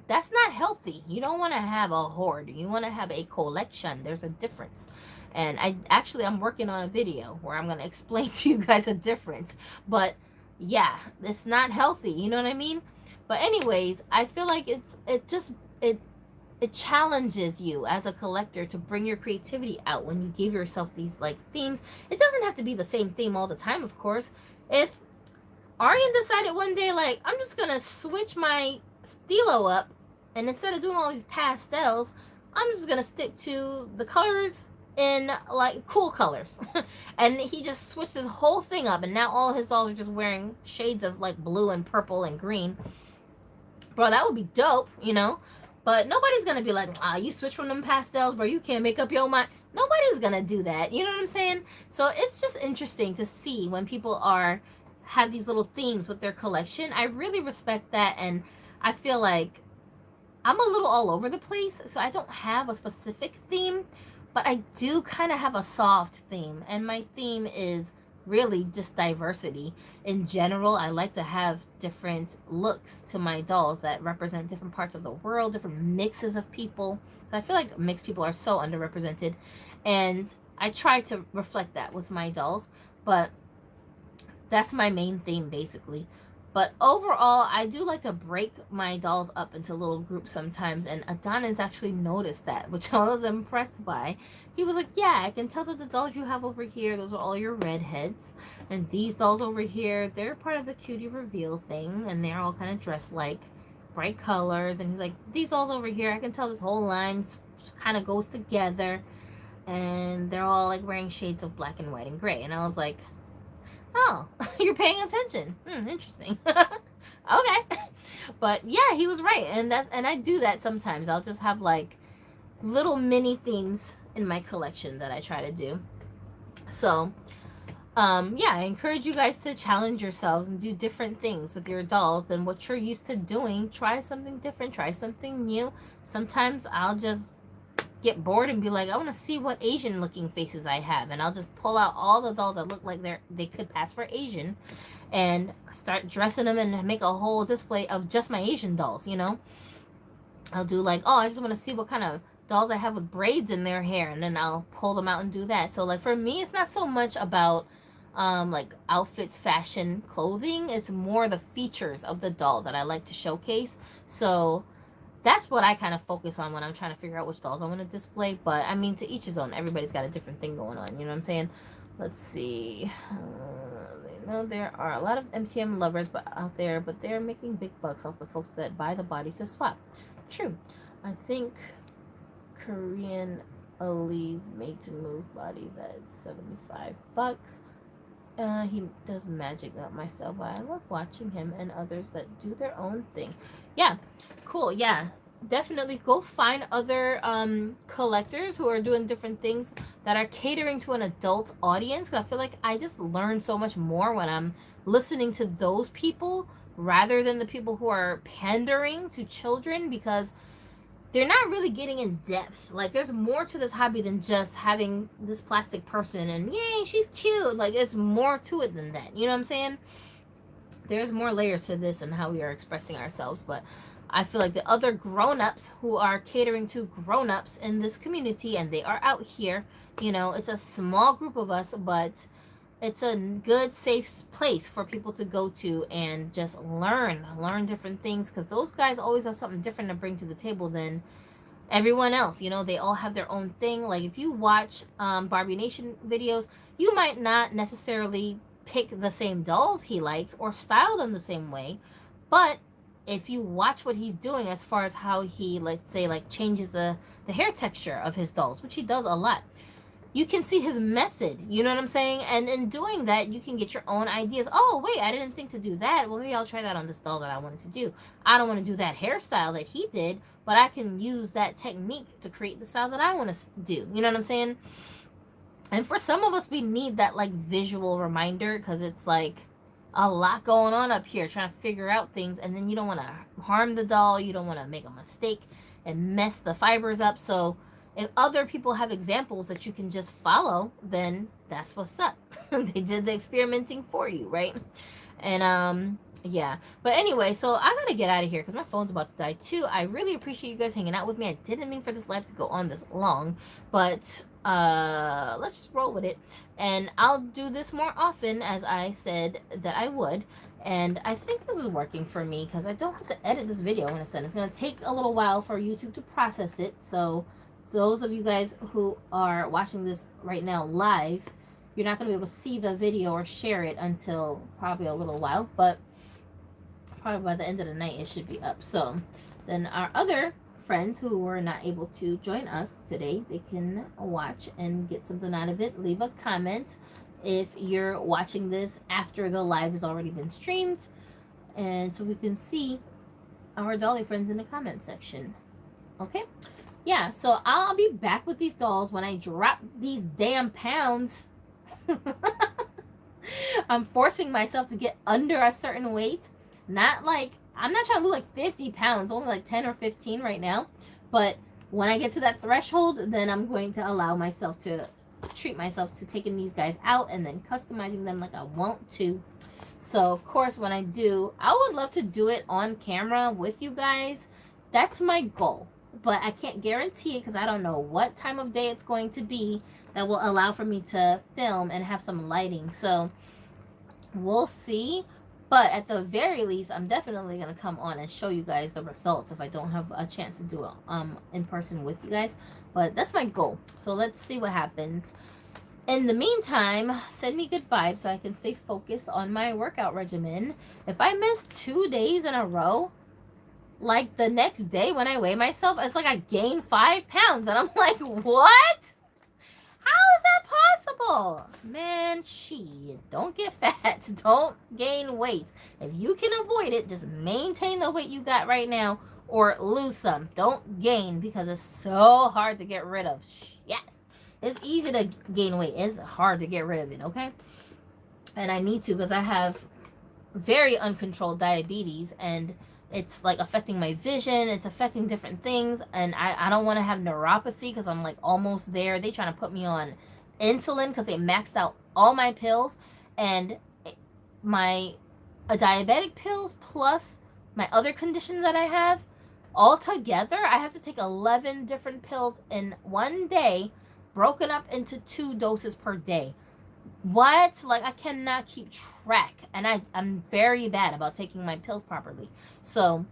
that's not healthy. You don't want to have a hoard. You want to have a collection. There's a difference. And I'm working on a video where I'm going to explain to you guys a difference. But yeah, it's not healthy. You know what I mean? But anyways, I feel like it challenges you as a collector to bring your creativity out when you give yourself these like themes. It doesn't have to be the same theme all the time, of course. If Arian decided one day, like, I'm just gonna switch my stilo up, and instead of doing all these pastels, I'm just gonna stick to the colors in like cool colors. And he just switched his whole thing up, and now all his dolls are just wearing shades of like blue and purple and green. Bro, that would be dope, you know? But nobody's gonna be like, you switch from them pastels, bro, you can't make up your mind. Nobody's gonna do that, you know what I'm saying? So it's just interesting to see when people have these little themes with their collection. I really respect that, and I feel like I'm a little all over the place, so I don't have a specific theme, but I do kind of have a soft theme, and my theme is really just diversity. In general, I like to have different looks to my dolls that represent different parts of the world, different mixes of people. I feel like mixed people are so underrepresented, and I try to reflect that with my dolls, but that's my main theme basically. But overall, I do like to break my dolls up into little groups sometimes, and Adonis actually noticed that, which I was impressed by. He was like, yeah, I can tell that the dolls you have over here, those are all your redheads. And these dolls over here, they're part of the cutie reveal thing, and they're all kind of dressed like bright colors. And he's like, these dolls over here, I can tell this whole line kind of goes together. And they're all like wearing shades of black and white and gray. And I was like, oh, you're paying attention. Interesting. Okay. But yeah, he was right. And I do that sometimes. I'll just have like little mini themes in my collection that I try to do. So, yeah, I encourage you guys to challenge yourselves and do different things with your dolls than what you're used to doing. Try something different, try something new. Sometimes I'll just get bored and be like, I want to see what Asian looking faces I have, and I'll just pull out all the dolls that look like they could pass for Asian and start dressing them and make a whole display of just my Asian dolls, you know. I'll do like, oh, I just want to see what kind of dolls I have with braids in their hair, and then I'll pull them out and do that. So like for me, it's not so much about like outfits, fashion, clothing. It's more the features of the doll that I like to showcase. So that's what I kind of focus on when I'm trying to figure out which dolls I want to display. But I mean, to each his own. Everybody's got a different thing going on. You know what I'm saying? Let's see. They know there are a lot of MTM lovers out there, but they're making big bucks off the folks that buy the bodies to swap. True. I think Korean Ali's Made to Move body that's $75. He does magic, not my style, but I love watching him and others that do their own thing. Yeah, cool. Yeah, definitely go find other collectors who are doing different things that are catering to an adult audience. Cause I feel like I just learn so much more when I'm listening to those people rather than the people who are pandering to children, because they're not really getting in depth. Like, there's more to this hobby than just having this plastic person and yay, she's cute. Like, it's more to it than that. You know what I'm saying? There's more layers to this and how we are expressing ourselves. But I feel like the other grown-ups who are catering to grown-ups in this community, and they are out here, you know, it's a small group of us, but it's a good, safe place for people to go to and just learn different things, because those guys always have something different to bring to the table than everyone else. You know, they all have their own thing. Like, if you watch Barbie Nation videos, you might not necessarily pick the same dolls he likes or style them the same way. But if you watch what he's doing as far as how he, let's say, like changes the hair texture of his dolls, which he does a lot, you can see his method. You know what I'm saying? And in doing that, you can get your own ideas. Oh, wait, I didn't think to do that. Well, maybe I'll try that on this doll that I wanted to do. I don't want to do that hairstyle that he did, but I can use that technique to create the style that I want to do. You know what I'm saying? And for some of us, we need that like visual reminder, because it's like a lot going on up here trying to figure out things, and then you don't want to harm the doll, you don't want to make a mistake and mess the fibers up. So if other people have examples that you can just follow, then that's what's up. They did the experimenting for you, right? And yeah, but anyway, so I gotta get out of here because my phone's about to die too. I really appreciate you guys hanging out with me. I didn't mean for this live to go on this long, but let's just roll with it, and I'll do this more often, as I said that I would. And I think this is working for me because I don't have to edit this video in a sense. It's going to take a little while for YouTube to process it. So those of you guys who are watching this right now live, you're not going to be able to see the video or share it until probably a little while. But probably by the end of the night, it should be up. So then our other friends who were not able to join us today, they can watch and get something out of it. Leave a comment if you're watching this after the live has already been streamed, and so we can see our dolly friends in the comment section. Okay, yeah, so I'll be back with these dolls when I drop these damn pounds. I'm forcing myself to get under a certain weight. Not like, I'm not trying to lose like 50 pounds, only like 10 or 15 right now. But when I get to that threshold, then I'm going to allow myself to treat myself to taking these guys out and then customizing them like I want to. So of course, when I do, I would love to do it on camera with you guys. That's my goal, but I can't guarantee it because I don't know what time of day it's going to be that will allow for me to film and have some lighting. So we'll see. But at the very least, I'm definitely going to come on and show you guys the results if I don't have a chance to do it in person with you guys. But that's my goal. So let's see what happens. In the meantime, send me good vibes so I can stay focused on my workout regimen. If I miss 2 days in a row, like the next day when I weigh myself, it's like I gain 5 pounds. And I'm like, what? How is that possible? Man, shit. Don't get fat. Don't gain weight. If you can avoid it, just maintain the weight you got right now or lose some. Don't gain because it's so hard to get rid of. Shit. It's easy to gain weight. It's hard to get rid of it, okay? And I need to because I have very uncontrolled diabetes, and it's like affecting my vision. It's affecting different things, and I don't want to have neuropathy because I'm like almost there. They trying to put me on insulin because they maxed out all my pills, and my diabetic pills plus my other conditions that I have all together. I have to take 11 different pills in one day, broken up into 2 doses per day. What? Like, I cannot keep track, and I'm very bad about taking my pills properly. So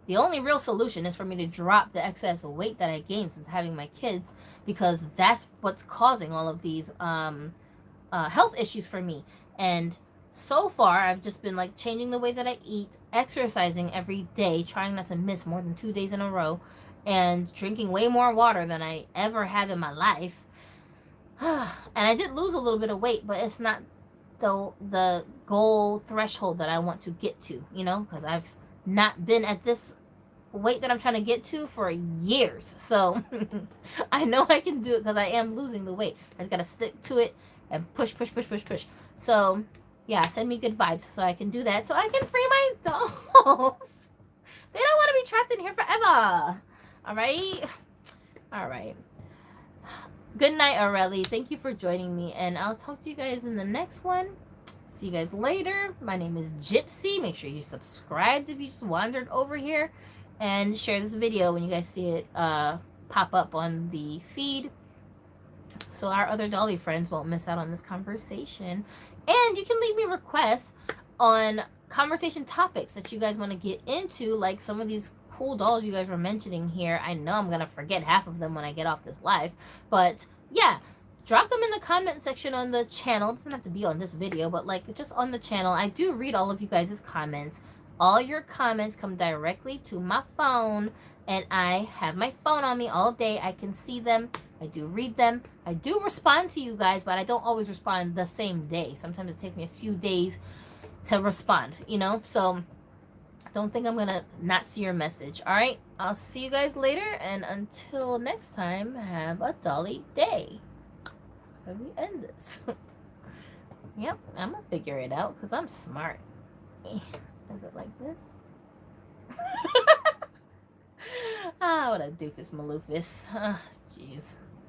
the only real solution is for me to drop the excess weight that I gained since having my kids, because that's what's causing all of these health issues for me. And so far, I've just been like changing the way that I eat, exercising every day, trying not to miss more than 2 days in a row, and drinking way more water than I ever have in my life. And I did lose a little bit of weight, but it's not the goal threshold that I want to get to, you know, because I've not been at this weight that I'm trying to get to for years. So I know I can do it because I am losing the weight. I just got to stick to it and push. So yeah, send me good vibes so I can do that, so I can free my dolls. They don't want to be trapped in here forever. All right. Good night, Aurelie. Thank you for joining me, and I'll talk to you guys in the next one. See you guys later. My name is Gypsy. Make sure you subscribed if you just wandered over here, and share this video when you guys see it pop up on the feed, so our other dolly friends won't miss out on this conversation. And you can leave me requests on conversation topics that you guys want to get into, like some of these cool dolls you guys were mentioning here. I know I'm gonna forget half of them when I get off this live, but yeah, drop them in the comment section on the channel. It doesn't have to be on this video, but like just on the channel. I do read all of you guys' comments. All your comments come directly to my phone, and I have my phone on me all day. I can see them. I do read them. I do respond to you guys, but I don't always respond the same day. Sometimes it takes me a few days to respond, you know? So don't think I'm going to not see your message. All right? I'll see you guys later, and until next time, have a Dolly day. Let me end this. Yep, I'm going to figure it out because I'm smart. Is it like this? Ah, what a doofus maloofus. Ah, jeez.